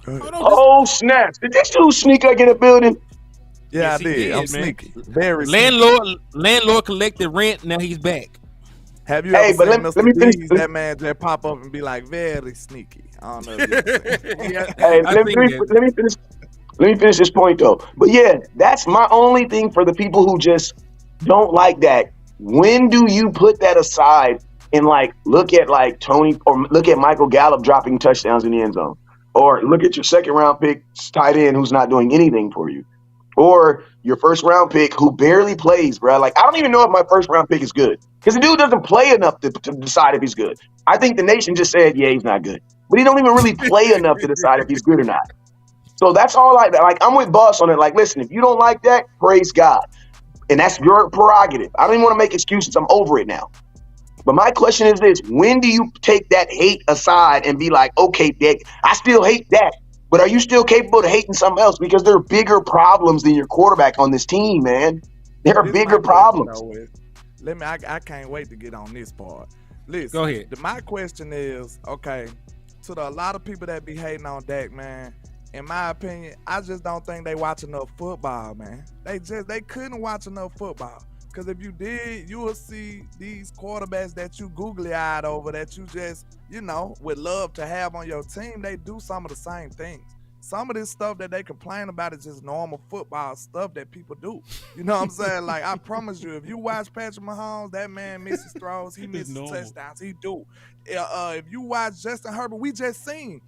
Oh, snaps. Did this dude sneak like in the building? Yeah, Yes, I did. I'm sneaky. Very landlord collected rent. Now he's back. Have you ever seen let me finish. That man just pop up and be like, very sneaky. I don't know if hey, let me finish this point though. But yeah, that's my only thing for the people who just don't like that. When do you put that aside and like look at like Tony or look at Michael Gallup dropping touchdowns in the end zone, or look at your second round pick tight end who's not doing anything for you, or your first round pick who barely plays, bro? Like, I don't even know if my first round pick is good because the dude doesn't play enough to decide if he's good. I think the nation just said, yeah, he's not good, but he don't even really play enough to decide if he's good or not. So that's all I'm with Boss on it. Like, listen, if you don't like that, praise God. And that's your prerogative. I don't even want to make excuses. I'm over it now. But my question is this: when do you take that hate aside and be like, okay, Dak, I still hate that, but are you still capable of hating something else? Because there are bigger problems than your quarterback on this team, man. There are bigger problems. I can't wait to get on this part. Listen, go ahead. My question is, okay, to a lot of people that be hating on Dak, man, in my opinion, I just don't think they watch enough football, man. They couldn't watch enough football. Because if you did, you will see these quarterbacks that you googly-eyed over, that you just, would love to have on your team. They do some of the same things. Some of this stuff that they complain about is just normal football stuff that people do. You know what I'm saying? Like, I promise you, if you watch Patrick Mahomes, that man misses throws. He misses touchdowns. He do. If you watch Justin Herbert, we just seen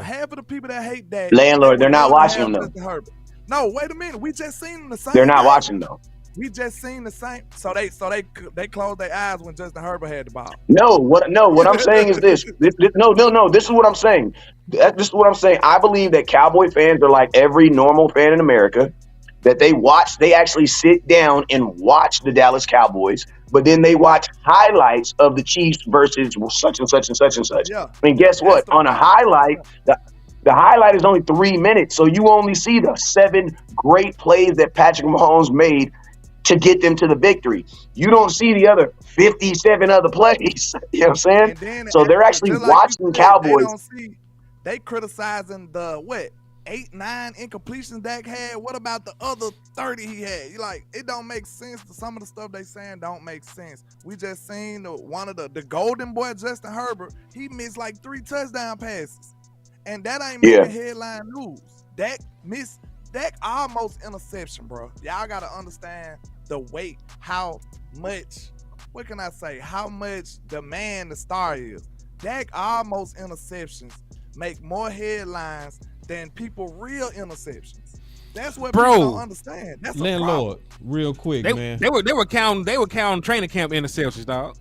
half of the people that hate Dak. Landlord, they're not watching him, though. Justin Herbert. No, wait a minute. We just seen them the same. They're not watching, though. We just seen the same. So they closed their eyes when Justin Herbert had the ball. No, what I'm saying is this. No. This is what I'm saying. This is what I'm saying. I believe that Cowboy fans are like every normal fan in America, that they actually sit down and watch the Dallas Cowboys, but then they watch highlights of the Chiefs versus such and such and such and such. Yeah. I mean, guess what? On a highlight, the highlight is only 3 minutes, so you only see the 7 great plays that Patrick Mahomes made to get them to the victory. You don't see the other 57 other plays. You know what I'm saying? So they're actually watching Cowboys. They criticizing the 8, 9 incompletions Dak had. What about the other 30 he had? It don't make sense. Some of the stuff they saying don't make sense. We just seen one of the golden boy, Justin Herbert. He missed like 3 touchdown passes. And that ain't making headline news. Dak almost interception, bro. Y'all got to understand the weight, how much demand the star is. Dak almost interceptions make more headlines than people real interceptions. That's what people don't understand. That's Landlord, real quick, man. They were counting training camp interceptions, dog.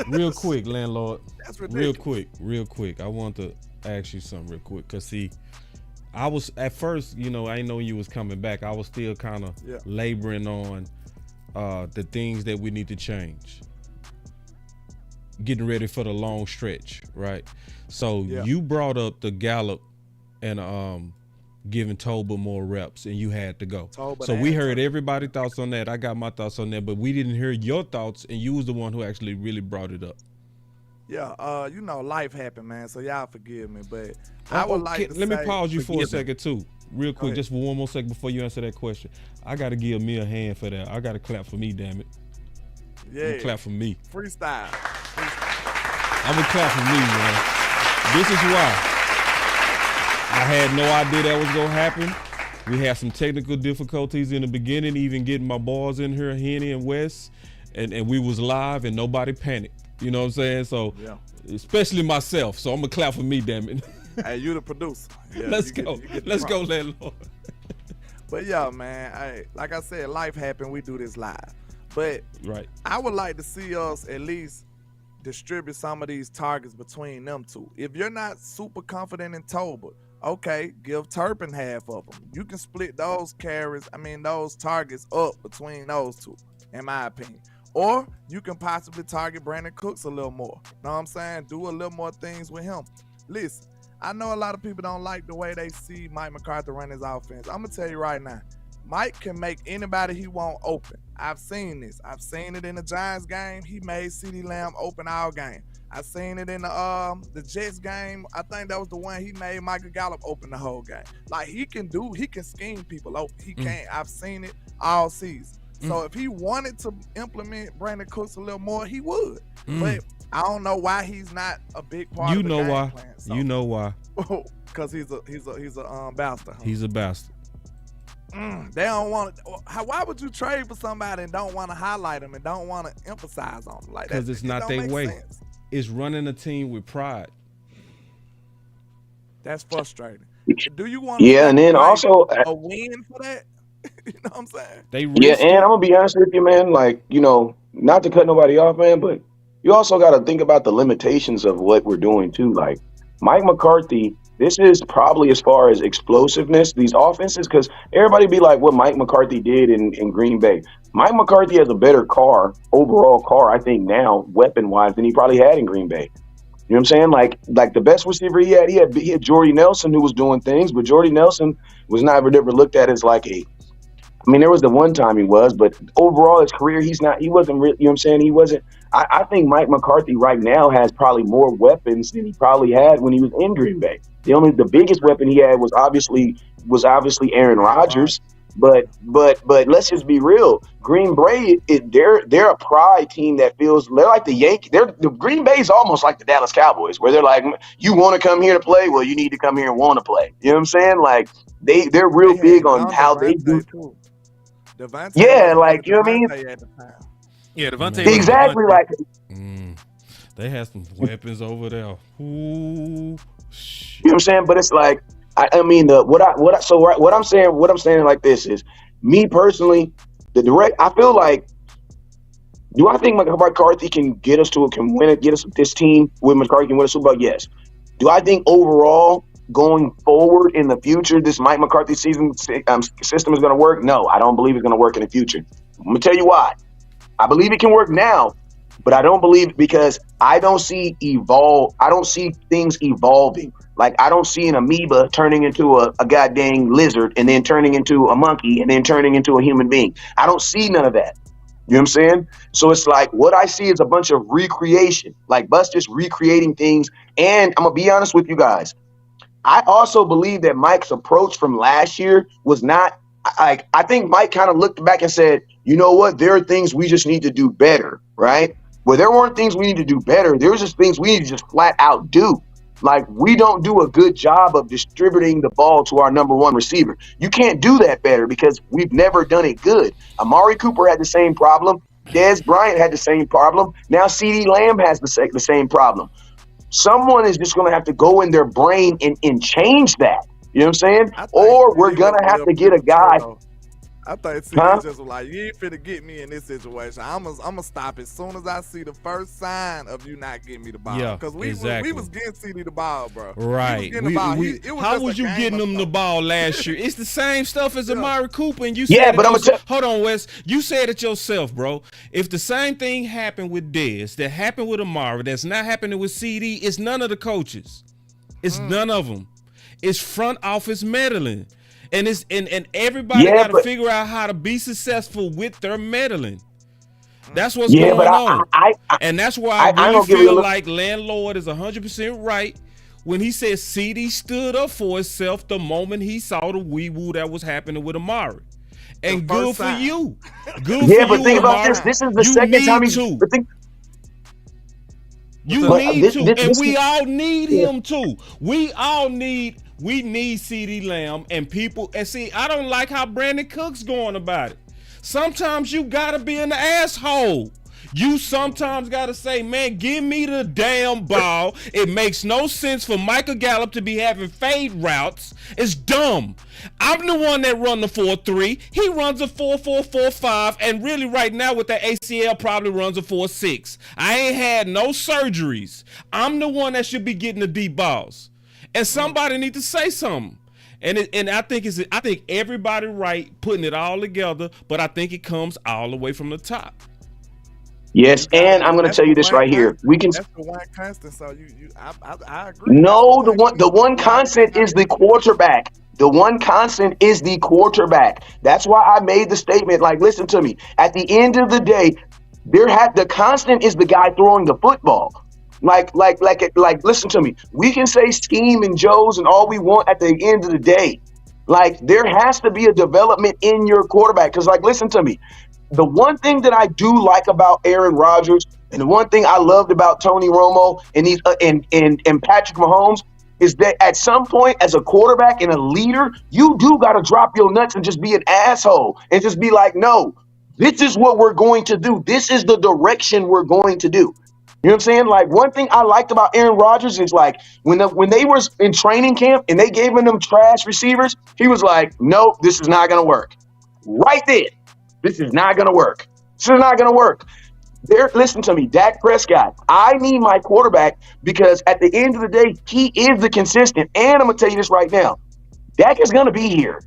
Real quick, Landlord. That's ridiculous. Real quick. I want to ask you something real quick, cause see, I was at first, I didn't know you was coming back. I was still kind of laboring on the things that we need to change, getting ready for the long stretch, right? So you brought up the Gallup and giving Tolbert more reps, and you had to go. So we heard everybody's thoughts on that. I got my thoughts on that, but we didn't hear your thoughts, and you was the one who actually really brought it up. Yeah, life happened, man. So y'all forgive me, but I would like to let me pause you for a second too, real quick, just for one more second before you answer that question. I gotta give me a hand for that. I gotta clap for me, damn it. Yeah, clap for me. Freestyle. I'm gonna clap for me, man. This is why I had no idea that was gonna happen. We had some technical difficulties in the beginning, even getting my boys in here, Henny and Wes, and we was live and nobody panicked. You know what I'm saying? So, especially myself. So I'm gonna clap for me, damn it. Hey, you the producer. Yeah, Let's go, landlord. But yeah, man. Like I said, life happened. We do this live. But I would like to see us at least distribute some of these targets between them two. If you're not super confident in Tolbert, okay, give Turpin half of them. You can split those those targets up between those two, in my opinion. Or you can possibly target Brandon Cooks a little more. Know what I'm saying? Do a little more things with him. Listen, I know a lot of people don't like the way they see Mike McCarthy run his offense. I'm going to tell you right now, Mike can make anybody he want open. I've seen this. I've seen it in the Giants game. He made CeeDee Lamb open all game. I seen it in the Jets game. I think that was the one he made Micah Gallup open the whole game. Like he can scheme people open. He can. I've seen it all season. So if he wanted to implement Brandon Cooks a little more, he would. But I don't know why he's not a big part of the game plan. So, you know why? Because he's a bastard. Huh? He's a bastard. They don't want to. Why would you trade for somebody and don't want to highlight them and don't want to emphasize on them? Like that? Because it's not their way. Sense. It's running a team with pride. That's frustrating. Do you want? Yeah, and then also a win for that. You know what I'm saying? And I'm gonna be honest with you, man. Like, not to cut nobody off, man, but you also got to think about the limitations of what we're doing too. Like Mike McCarthy, this is probably as far as explosiveness, these offenses, because everybody be like what Mike McCarthy did in Green Bay. Mike McCarthy has a better overall car, I think now, weapon-wise, than he probably had in Green Bay. You know what I'm saying? Like the best receiver he had Jordy Nelson, who was doing things, but Jordy Nelson was never looked at as like there was the one time he was, but overall his career, he wasn't really, you know what I'm saying? He wasn't. I think Mike McCarthy right now has probably more weapons than he probably had when he was in Green Bay. The biggest weapon he had was obviously Aaron Rodgers. But let's just be real. Green Bay, they're a pride team that feels they're like the Yankees. The Green Bay is almost like the Dallas Cowboys, where they're like, you want to come here to play? Well, you need to come here and want to play. You know what I'm saying? Like they're real big on how they do. Devontae yeah, like you know what I mean? Yeah, Devontae. Exactly, like they had some weapons over there. Ooh, shit. You know what I'm saying? But it's like what I'm saying like this is, me personally, I feel like, do I think McCarthy can get us this team with McCarthy can win a Super Bowl? Yes. Do I think overall going forward in the future, this Mike McCarthy system is going to work? No, I don't believe it's going to work in the future. I'm going to tell you why. I believe it can work now, but I don't believe, because I don't see things evolving. Like I don't see an amoeba turning into a goddamn lizard and then turning into a monkey and then turning into a human being. I don't see none of that. You know what I'm saying? So it's like what I see is a bunch of recreation, like Bus just recreating things. And I'm going to be honest with you guys. I also believe that Mike's approach from last year was not like, I think Mike kind of looked back and said, you know what? There are things we just need to do better, right? Well, there weren't things we need to do better. There was just things we need to just flat out do. Like, we don't do a good job of distributing the ball to our number one receiver. You can't do that better because we've never done it good. Amari Cooper had the same problem. Dez Bryant had the same problem. Now CeeDee Lamb has the same problem. Someone is just going to have to go in their brain and change that. You know what I'm saying? Or we're going to have to get a guy. I thought CeeDee just was like, you ain't finna get me in this situation. I'm gonna stop as soon as I see the first sign of you not getting me the ball. Yeah, because we was getting CeeDee the ball, bro. Right. How was you getting them the ball last year? It's the same stuff as Amari Cooper, and you said hold on, Wes. You said it yourself, bro. If the same thing happened with Dez, that happened with Amari, that's not happening with CeeDee, it's none of the coaches. It's none of them. It's front office meddling. And it's and everybody got to figure out how to be successful with their meddling. That's what's going on. And that's why I really feel like Landlord is 100% right when he says CeeDee stood up for himself the moment he saw the wee-woo that was happening with Amari. And good for you. Good for you, but think about this. This is the second time he's... And we all need him too. We need CeeDee Lamb and people. And see, I don't like how Brandon Cook's going about it. Sometimes you gotta be an asshole. You sometimes gotta say, man, give me the damn ball. It makes no sense for Micah Gallup to be having fade routes. It's dumb. I'm the one that run the 4-3. He runs a 4-4-4-5, and really right now with that ACL probably runs a 4-6. I ain't had no surgeries. I'm the one that should be getting the deep balls. And somebody need to say something. And I think everybody right putting it all together, but I think it comes all the way from the top. Yes, and I'm going to tell you this right here. That's the one constant. So I agree. No, the one constant is the quarterback. The one constant is the quarterback. That's why I made the statement, like, listen to me. At the end of the day, the constant is the guy throwing the football. Like, listen to me. We can say scheme and Joes and all we want at the end of the day. Like, there has to be a development in your quarterback. Because, like, listen to me. The one thing that I do like about Aaron Rodgers, and the one thing I loved about Tony Romo and these and Patrick Mahomes, is that at some point as a quarterback and a leader, you do got to drop your nuts and just be an asshole and just be like, no, this is what we're going to do. This is the direction we're going to do. You know what I'm saying? Like, one thing I liked about Aaron Rodgers is, like, when they was in training camp and they gave him them trash receivers, he was like, nope, this is not going to work. Right there. This is not going to work. This is not going to work. Listen to me, Dak Prescott. I need my quarterback because at the end of the day, he is the consistent. And I'm going to tell you this right now. Dak is going to be here.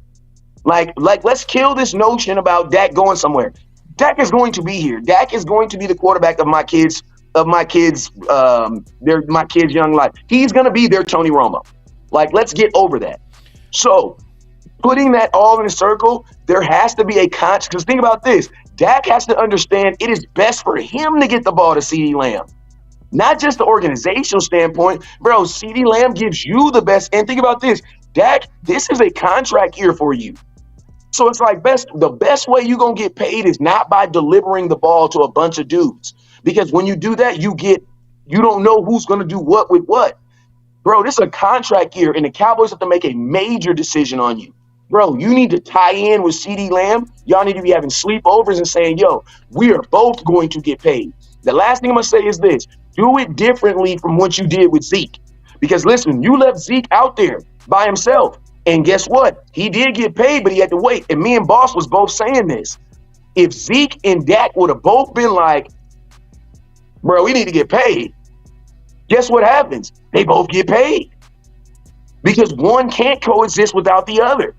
Like, let's kill this notion about Dak going somewhere. Dak is going to be here. Dak is going to be the quarterback of my kids' young life. He's going to be their Tony Romo. Like, let's get over that. So, putting that all in a circle, there has to be a conscious, because think about this. Dak has to understand it is best for him to get the ball to CeeDee Lamb. Not just the organizational standpoint. Bro, CeeDee Lamb gives you the best. And think about this. Dak, this is a contract year for you. So it's like the best way you're going to get paid is not by delivering the ball to a bunch of dudes. Because when you do that, you don't know who's going to do what with what. Bro, this is a contract year, and the Cowboys have to make a major decision on you. Bro, you need to tie in with CeeDee Lamb. Y'all need to be having sleepovers and saying, yo, we are both going to get paid. The last thing I'm going to say is this. Do it differently from what you did with Zeke. Because, listen, you left Zeke out there by himself. And guess what? He did get paid, but he had to wait. And me and Boss was both saying this. If Zeke and Dak would have both been like, bro, we need to get paid, guess what happens? They both get paid. Because one can't coexist without the other.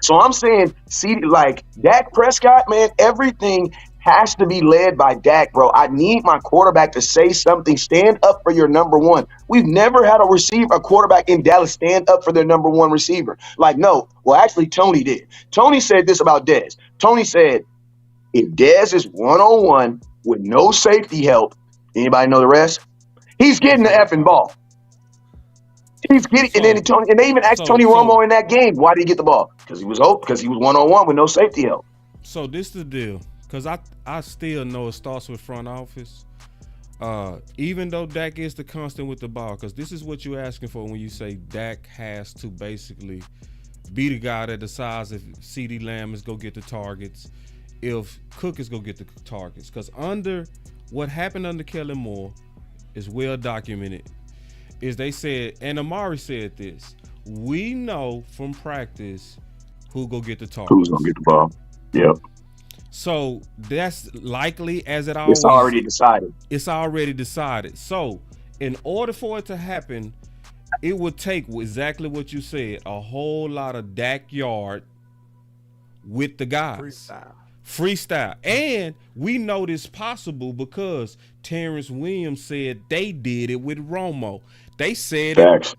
So I'm saying, see, like, Dak Prescott, man, everything has to be led by Dak, bro. I need my quarterback to say something. Stand up for your number one. We've never had a quarterback in Dallas stand up for their number one receiver. Like, no. Well, actually, Tony did. Tony said this about Dez. Tony said, if Dez is one-on-one with no safety help, anybody know the rest? He's getting the effing ball. He's getting, and they even asked Tony Romo in that game, why did he get the ball? Because he was one-on-one with no safety help. So this is the deal, because I still know it starts with front office. Even though Dak is the constant with the ball, because this is what you're asking for when you say Dak has to basically be the guy that decides if CeeDee Lamb is going to get the targets, if Cook is going to get the targets. Because what happened under Kellen Moore is well documented. Is they said, and Amari said this, we know from practice who go get the targets. Who's going to get the ball. Yep. So that's likely as it always. It's already decided. It's already decided. So in order for it to happen, it would take exactly what you said, a whole lot of Dak yard with the guys. Freestyle. And we know this possible because Terrence Williams said they did it with Romo. They said it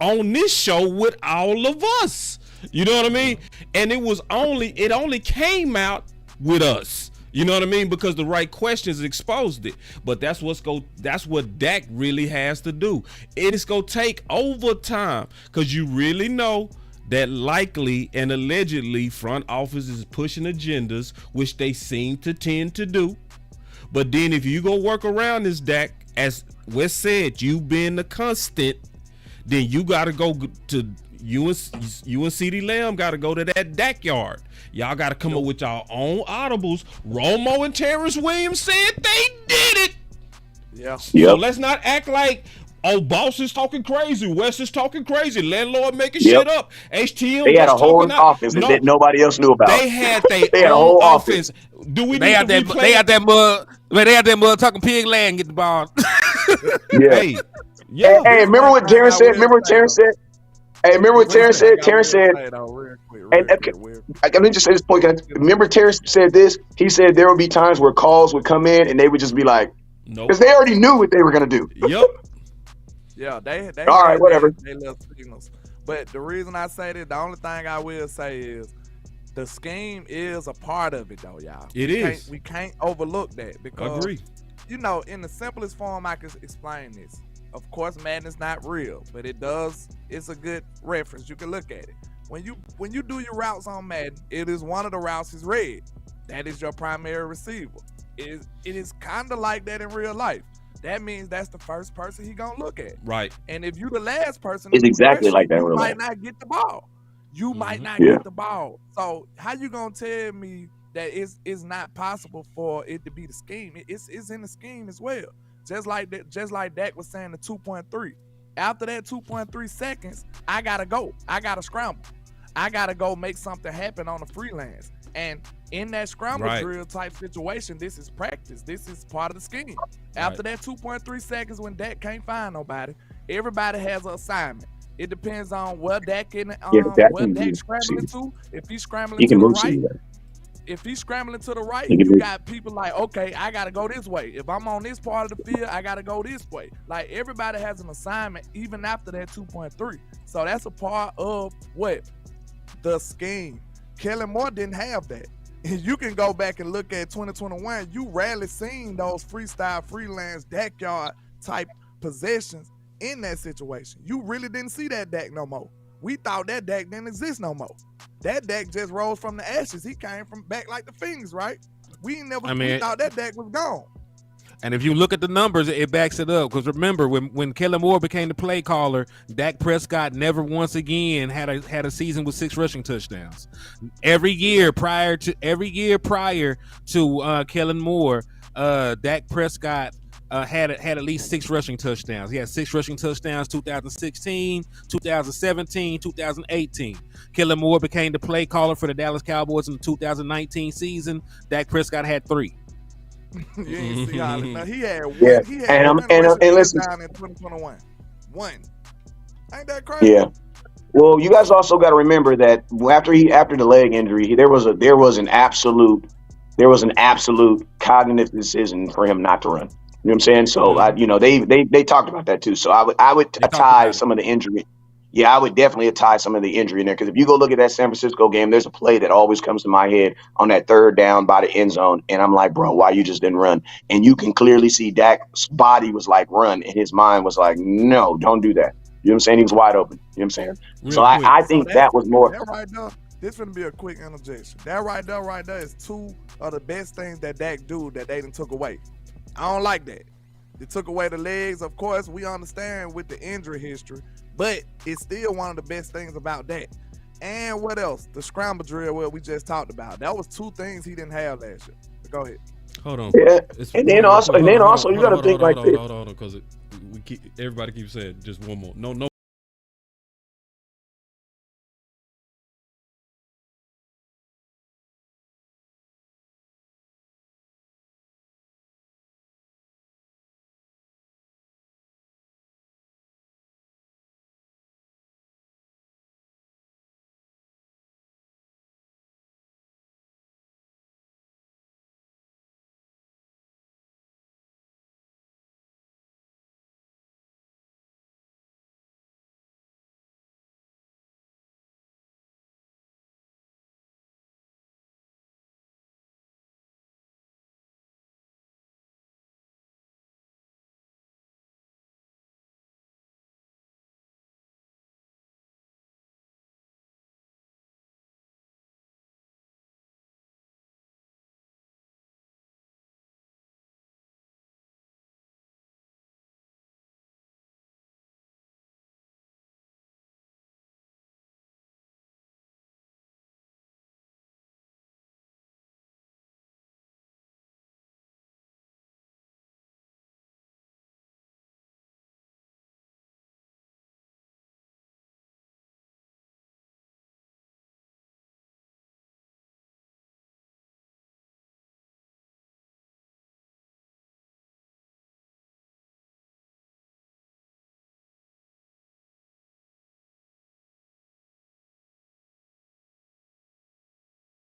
on this show with all of us. You know what I mean? And it only came out with us. You know what I mean? Because the right questions exposed it. But that's what Dak really has to do. It is going to take overtime because you really know that likely and allegedly front office is pushing agendas, which they seem to tend to do. But then if you go work around this, Dak, as Wes said, you been the constant, then you got to go to you and CeeDee Lamb got to go to that Dak yard. Y'all got to come up with y'all own audibles. Romo and Terrence Williams said they did it. Yeah. So let's not act like, oh, Boss is talking crazy, Wes is talking crazy, landlord making shit up. H.T.M. They had a whole offense that nobody else knew about. They had their own offense. Do we they need had to that? They had that mud. They had that mud talking pig land get the ball. Yeah. Hey, remember what Terrence said? Hey, remember what Terrence said? Terrence said, let me just say this point. Remember Terrence said this? He said there would be times where calls would come in and they would just be like, nope. Because they already knew what they were going to do. Yep. Yeah, they all right, whatever. They left signals. But the reason I say that, the only thing I will say is the scheme is a part of it, though, y'all. We can't overlook that because, agree. You know, in the simplest form I can explain this. Of course, Madden's not real, but it's a good reference. You can look at it. When you do your routes on Madden, it is one of the routes is red. That is your primary receiver. It is kind of like that in real life. That means that's the first person he gonna look at. Right. And if you the last person, it's exactly like that in you real might life. not get the ball. You might not Yeah. get the ball. So how you gonna tell me that it's not possible for it to be the scheme? It's in the scheme as well. Just like Dak was saying, the 2.3. After that 2.3 seconds, I gotta go. I gotta scramble. I gotta go make something happen on the freelance. And in that scramble drill type situation, this is practice. This is part of the scheme. After that 2.3 seconds, when Dak can't find nobody, everybody has an assignment. It depends on where Dak scrambling to. If he's scrambling to the right, you got people like, okay, I gotta go this way. If I'm on this part of the field, I gotta go this way. Like, everybody has an assignment even after that 2.3. So that's a part of what? The scheme. Kellen Moore didn't have that. And you can go back and look at 2021. You rarely seen those freestyle, freelance, Dak yard type possessions in that situation. You really didn't see that Dak no more. We thought that Dak didn't exist no more. That Dak just rose from the ashes. He came from back like the Fiends, right? We thought that Dak was gone. And if you look at the numbers, it backs it up. Because remember, when Kellen Moore became the play caller, Dak Prescott never once again had a season with 6 rushing touchdowns. Every year prior to Kellen Moore, Dak Prescott had at least 6 rushing touchdowns. He had 6 rushing touchdowns 2016, 2017, 2018. Kellen Moore became the play caller for the Dallas Cowboys in the 2019 season. Dak Prescott had 3. You ain't see how now he had one. Yeah. He had one and listen, down in 2021. One. Ain't that crazy? Yeah. Well, you guys also got to remember that after the leg injury, there was an absolute cognitive decision for him not to run. You know what I'm saying? So they talked about that too. So I would tie some of the injury. Yeah, I would definitely tie some of the injury in there, because if you go look at that San Francisco game, there's a play that always comes to my head on that 3rd down by the end zone, and I'm like, bro, why you just didn't run? And you can clearly see Dak's body was like, run, and his mind was like, no, don't do that. You know what I'm saying? He was wide open. You know what I'm saying? So I think that was more. That right there, this going to be a quick interjection. That right there is 2 of the best things that Dak do that they done took away. I don't like that. They took away the legs. Of course, we understand with the injury history, but it's still one of the best things about that. And what else? The scramble drill, what we just talked about. That was 2 things he didn't have last year. Go ahead. Hold on. Yeah. And then also, you got to think like this. Hold on, because everybody keeps saying just one more. No,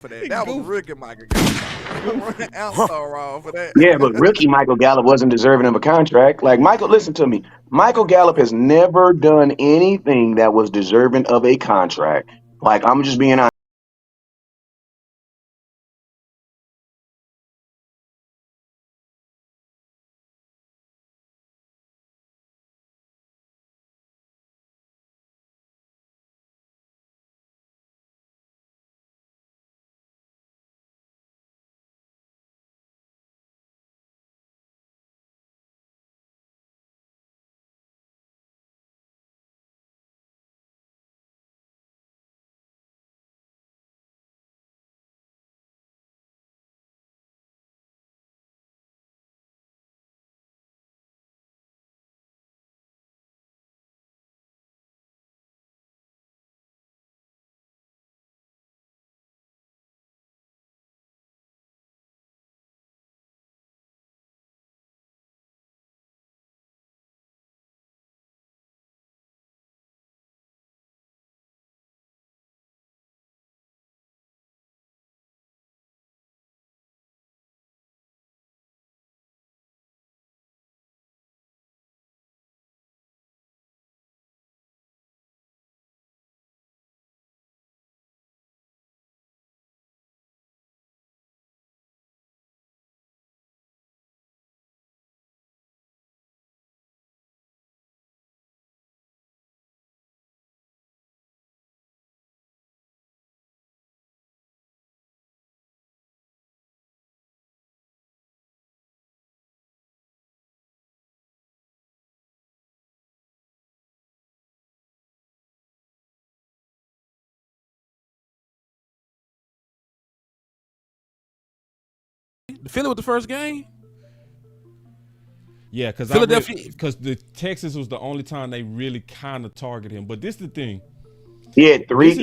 for that. That was rookie Micah Gallup. I'm so wrong for that. Yeah, but rookie Michael Gallup wasn't deserving of a contract. Like Michael, listen to me. Michael Gallup has never done anything that was deserving of a contract. Like I'm just being honest. Philly with the first game. Yeah, because Philadelphia, because the Texas was the only time they really kind of target him. But this is the thing. He had three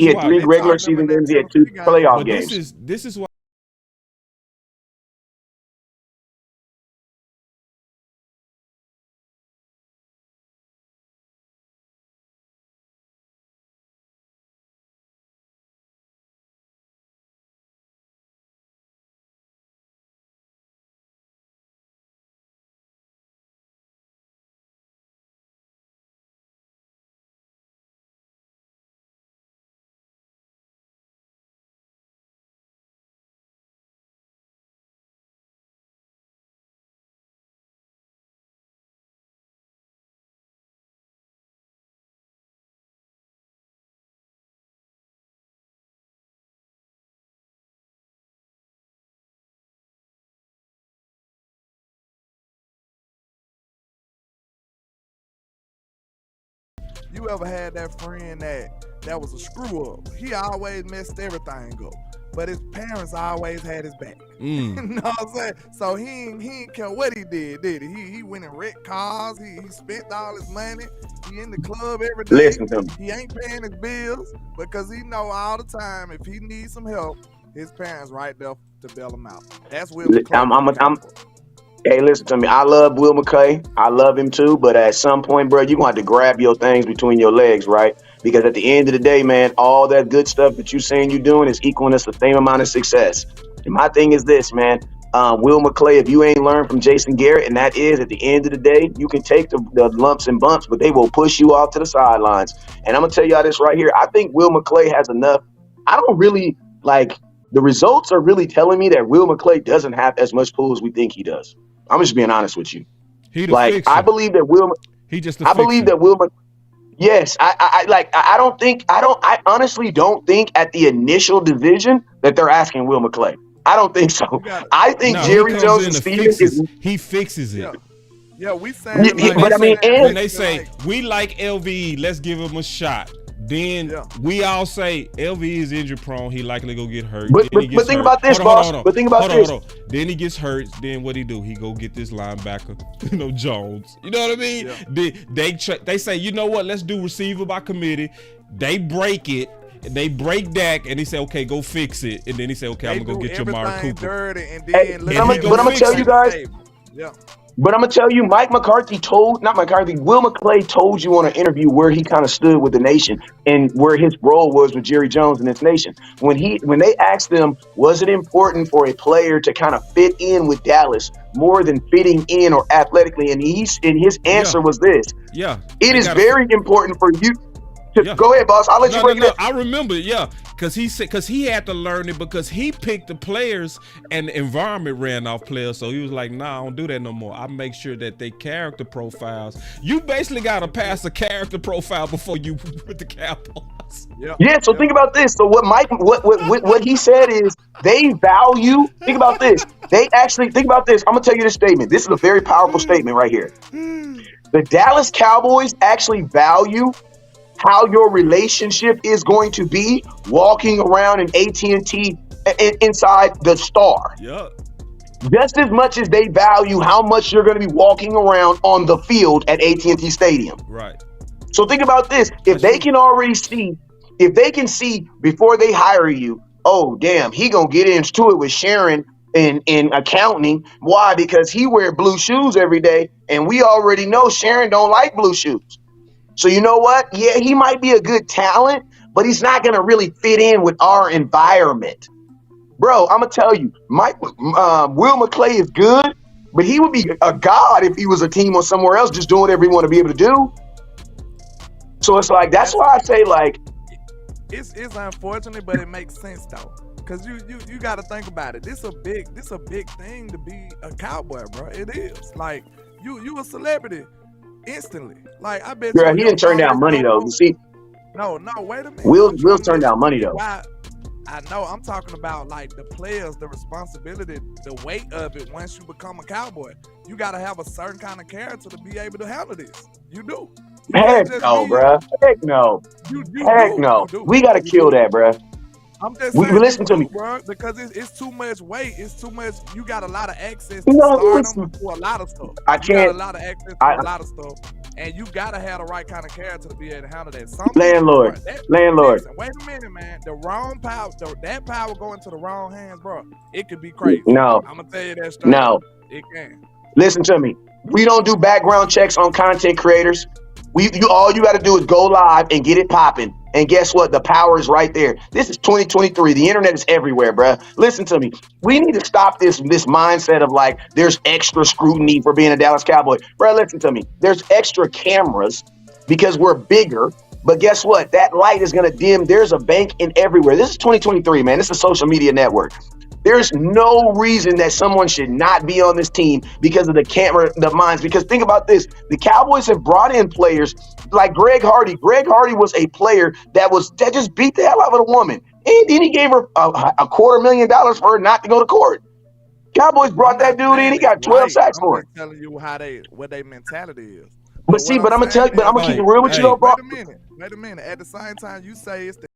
regular season games. He had 2 playoff games. This is why. You ever had that friend that was a screw up? He always messed everything up, but his parents always had his back. You know what I'm saying? So he ain't care what he did he? He went and wrecked cars. He spent all his money. He in the club every day. Listen to me. He ain't paying his bills because he know all the time if he needs some help, his parents right there to bail him out. That's Will McClay. Hey, listen to me. I love Will McClay. I love him too. But at some point, bro, you're going to have to grab your things between your legs, right? Because at the end of the day, man, all that good stuff that you're saying you're doing is equaling us the same amount of success. And my thing is this, man. Will McClay, if you ain't learned from Jason Garrett, and that is at the end of the day, you can take the lumps and bumps, but they will push you off to the sidelines. And I'm going to tell y'all this right here. I think Will McClay has enough. I don't really the results are really telling me that Will McClay doesn't have as much pull as we think he does. I'm just being honest with you. I believe that Will. He just. I believe that Will. Yes, I honestly don't think at the initial division that they're asking Will McClay. I don't think so. I think Jerry Jones and Steven he fixes it. Yeah, we saying. But I mean, when they say we like LVE, let's give him a shot. Then we all say LVE is injury prone. He likely go get hurt. But think about this, boss. But think about this. Then he gets hurt. Then what he do? He go get this linebacker, Jones. You know what I mean? Yeah. They say, you know what? Let's do receiver by committee. They break it. They break Dak, and he say, okay, go fix it. And then he say, okay, I'm gonna go get your Amari Cooper. Dirty, and then but I'm gonna tell you guys. Yeah. But I'm gonna tell you, Will McClay told you on an interview where he kind of stood with the nation and where his role was with Jerry Jones and this nation. When they asked him, was it important for a player to kind of fit in with Dallas more than fitting in or athletically? And his answer was this: Yeah, it is very important for you. Yeah. Go ahead, boss. I'll let you break that. I remember, because he had to learn it because he picked the players and the environment ran off players. So he was like, "Nah, I don't do that no more. I make sure that they character profiles. You basically got to pass a character profile before you with the Cowboys." Yeah. So think about this. So what he said is they value. Think about this. Think about this. I'm gonna tell you this statement. This is a very powerful statement right here. The Dallas Cowboys actually value how your relationship is going to be walking around in AT&T inside the Star. Yeah. Just as much as they value how much you're going to be walking around on the field at AT&T Stadium. Right. So think about this. If they can see before they hire you, oh, damn, he going to get into it with Sharon in accounting. Why? Because he wear blue shoes every day. And we already know Sharon don't like blue shoes. So you know what? Yeah, he might be a good talent, but he's not going to really fit in with our environment. Bro, I'm going to tell you, Will McClay is good, but he would be a god if he was a team or somewhere else just doing whatever he want to be able to do. So it's like, that's why I say, like, it's unfortunate, but it makes sense though. Cause you got to think about it. This a big thing to be a Cowboy, bro. It is. Like you a celebrity instantly. Like I bet girl, he didn't turn down money though. You see? No, wait a minute. Will's turned down money though. I know. I'm talking about like the players, the responsibility, the weight of it. Once you become a Cowboy, you got to have a certain kind of character to be able to handle this. You do. Heck no, bruh. Heck no. Heck no. We got to kill that, bruh. I'm just saying, listen to me, bro, because it's too much weight. It's too much. You got a lot of access to stardom to a lot of stuff. You got a lot of access to a lot of stuff, and you gotta have the right kind of character to be able to handle that. Landlord. Listen, wait a minute, man. The wrong power, that power going to the wrong hands, bro. It could be crazy. No, I'm gonna tell you that straight. No, it can. Listen to me. We don't do background checks on content creators. All you got to do is go live and get it popping. And guess what? The power is right there. This is 2023. The internet is everywhere, bruh. Listen to me. We need to stop this mindset of like there's extra scrutiny for being a Dallas Cowboy. Bruh, listen to me. There's extra cameras because we're bigger. But guess what? That light is going to dim. There's a bank in everywhere. This is 2023, man. This is a social media network. There's no reason that someone should not be on this team because of the minds. Because think about this. The Cowboys have brought in players like Greg Hardy. Greg Hardy was a player that just beat the hell out of a woman. And then he gave her a $250,000 for her not to go to court. Cowboys brought that dude in. He got 12 sacks for it. I'm just telling you what their mentality is. But I'm going to tell you, but I'm going to keep it real with you though, bro. Wait a minute. At the same time, you say it's the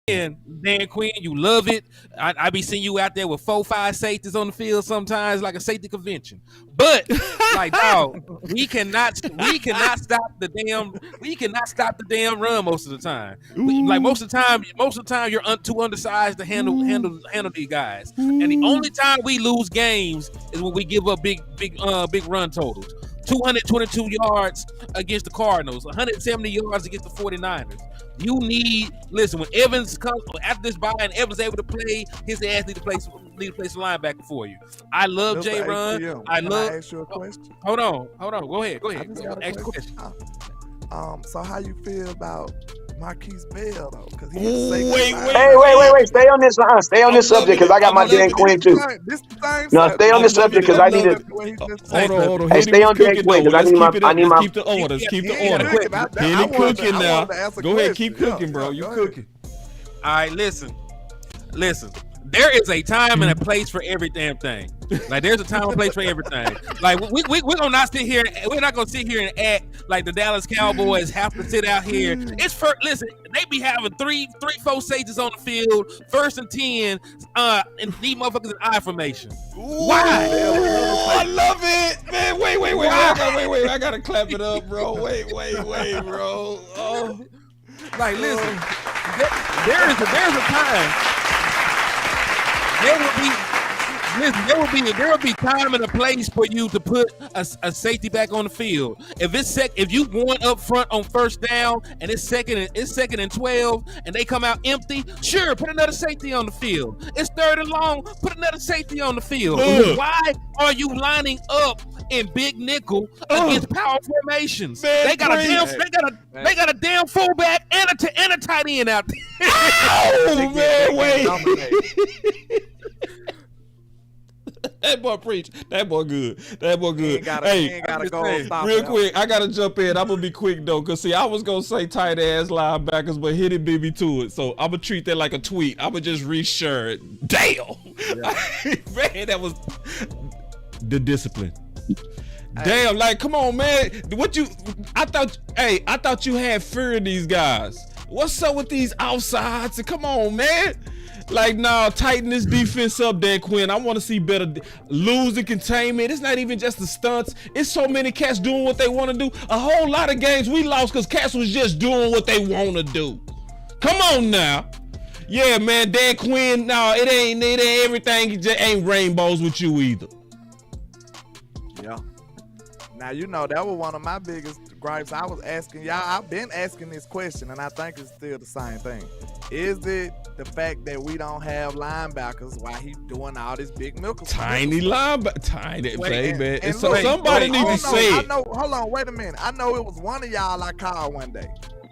Dan Quinn, you love it. I be seeing you out there with 4-5 safeties on the field sometimes, like a safety convention. But like, dog, we cannot stop the damn run most of the time. Most of the time, you're too undersized to handle these guys. And the only time we lose games is when we give up big run totals. 222 yards against the Cardinals, 170 yards against the 49ers. Listen, when Evans comes after this bye and Evans able to play, his ass need to play some linebacker for you. I love J. Run. I ask you a question. Hold on. Go ahead. Ask a question. So how you feel about Marquise Bell though? Because wait. Stay on this line. Stay on this subject because I got my Dan Quinn too. No, stay on this subject because I need to. Hold on. Hey, stay on Dan Quinn because I need my. Keep the orders. Keep the order. Henny cooking now. Go ahead, keep cooking, bro. You cooking. All right, listen. There is a time and a place for every damn thing. Like there's a time and place for everything. Like we're gonna not sit here. We're not gonna sit here and act like the Dallas Cowboys have to sit out here. Listen, they be having three, 4 safeties on the field, 1st and 10, and these motherfuckers in I formation. Why? I love it, man. Wait. I gotta clap it up, bro. Wait, bro. Oh, like listen, there's a time. There will be time and a place for you to put a safety back on the field. If you going up front on 1st down and it's second and 12 and they come out empty, sure, put another safety on the field. It's 3rd and long, put another safety on the field. Why are you lining up in big nickel against power formations? Man, they got a damn fullback and a tight end out there. Oh man, wait. That boy preach. That boy good. Hey, gotta go. Real quick, I gotta jump in. I'm gonna be quick though, cause see, I was gonna say tight ass linebackers, but Hitty beat me to it. So I'm gonna treat that like a tweet. I'm gonna just reshare it. Damn, man, that was the discipline. Damn, like, come on, man. I thought you had fear of these guys. What's up with these outsides? Come on, man. Like, nah, tighten this defense up, Dan Quinn. I want to see better losing containment. It's not even just the stunts. It's so many cats doing what they want to do. A whole lot of games we lost because cats was just doing what they want to do. Come on now. Yeah, man, Dan Quinn, no, it ain't everything. It just ain't rainbows with you either. Yeah. Now, that was one of my biggest gripes. I was asking y'all, I've been asking this question, and I think it's still the same thing. Is it the fact that we don't have linebackers while he's doing all this big milk? Tiny linebacker. Tiny, baby. And so somebody needs to say it. Hold on, wait a minute. I know it was one of y'all I called one day.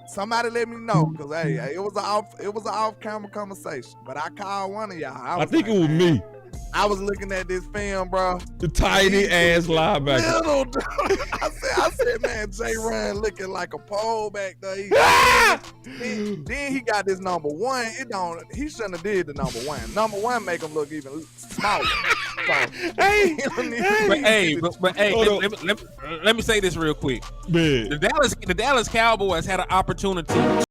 Somebody let me know, because, hey, it was an off-camera conversation. But I called one of y'all. I think it was me. I was looking at this film, bro. The tiny ass linebacker. Little dude. I said, man, J. Ryan looking like a pole back there. Then he got this number 1. He shouldn't have did the number 1. Number 1 make him look even smaller. Let me say this real quick. Man. The Dallas Cowboys had an opportunity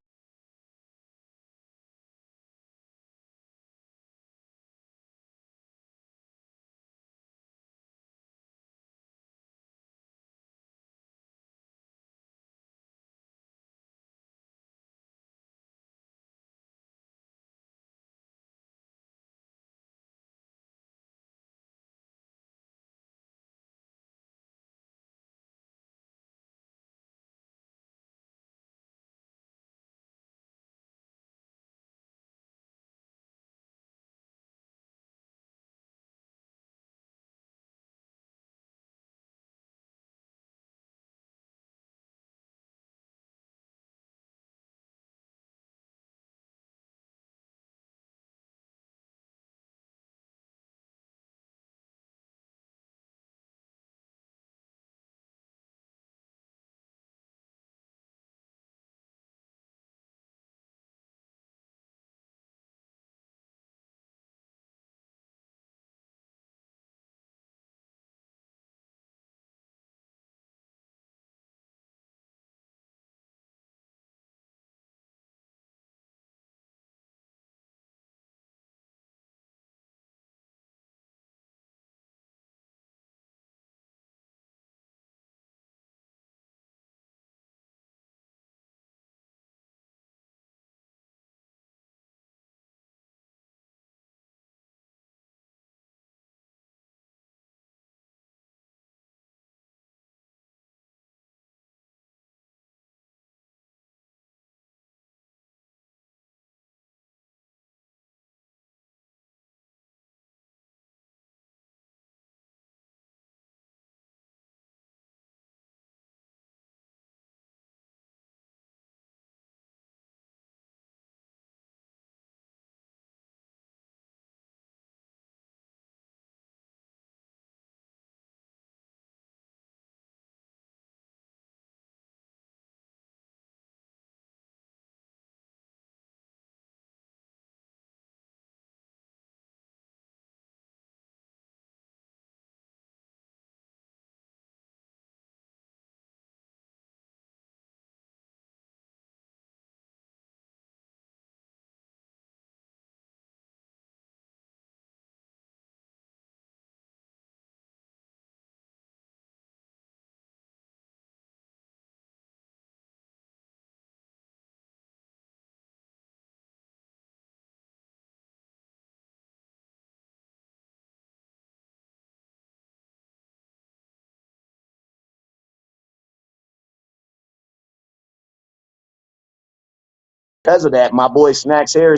because of that, my boy Snacks, you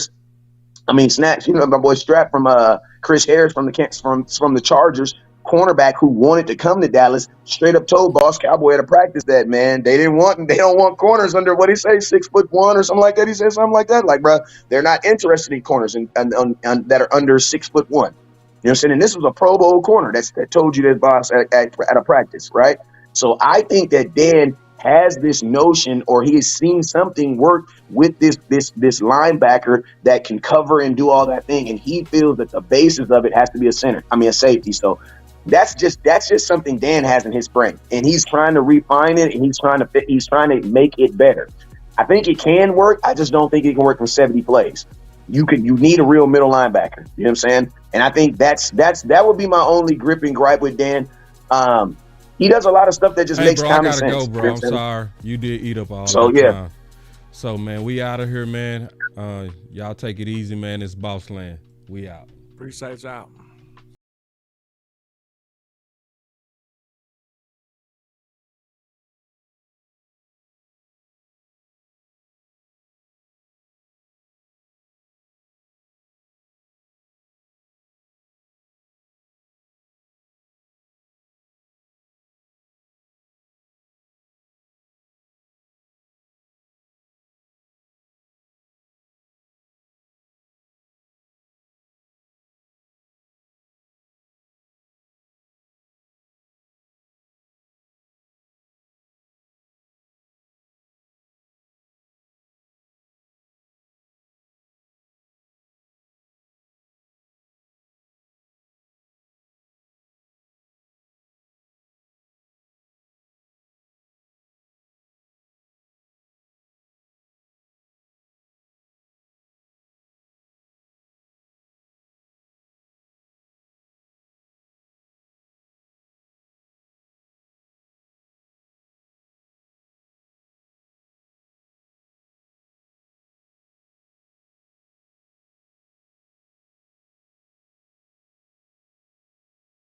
know, my boy Strap from Chris Harris from the Chargers, cornerback who wanted to come to Dallas, straight up told Boss Cowboy at a practice that, man, they don't want corners under, what he say, 6'1" or something like that. He said something like that. Like, bro, they're not interested in corners that are under 6'1". You know what I'm saying? And this was a Pro Bowl corner that told you that, Boss, at a practice, right? So I think that Dan has this notion, or he has seen something work with this linebacker that can cover and do all that thing, and he feels that the basis of it has to be a safety. So that's just something Dan has in his brain, and he's trying to refine it, and he's trying to make it better. I think it can work. I just don't think it can work for 70 plays. You need a real middle linebacker. You know what I'm saying? And I think that would be my only grip and gripe with Dan. He does a lot of stuff that just makes common sense. I gotta go, bro. I'm sorry. You did eat up all that time. So, man, we out of here, man. Y'all take it easy, man. It's Boss Land. We out. Appreciate y'all.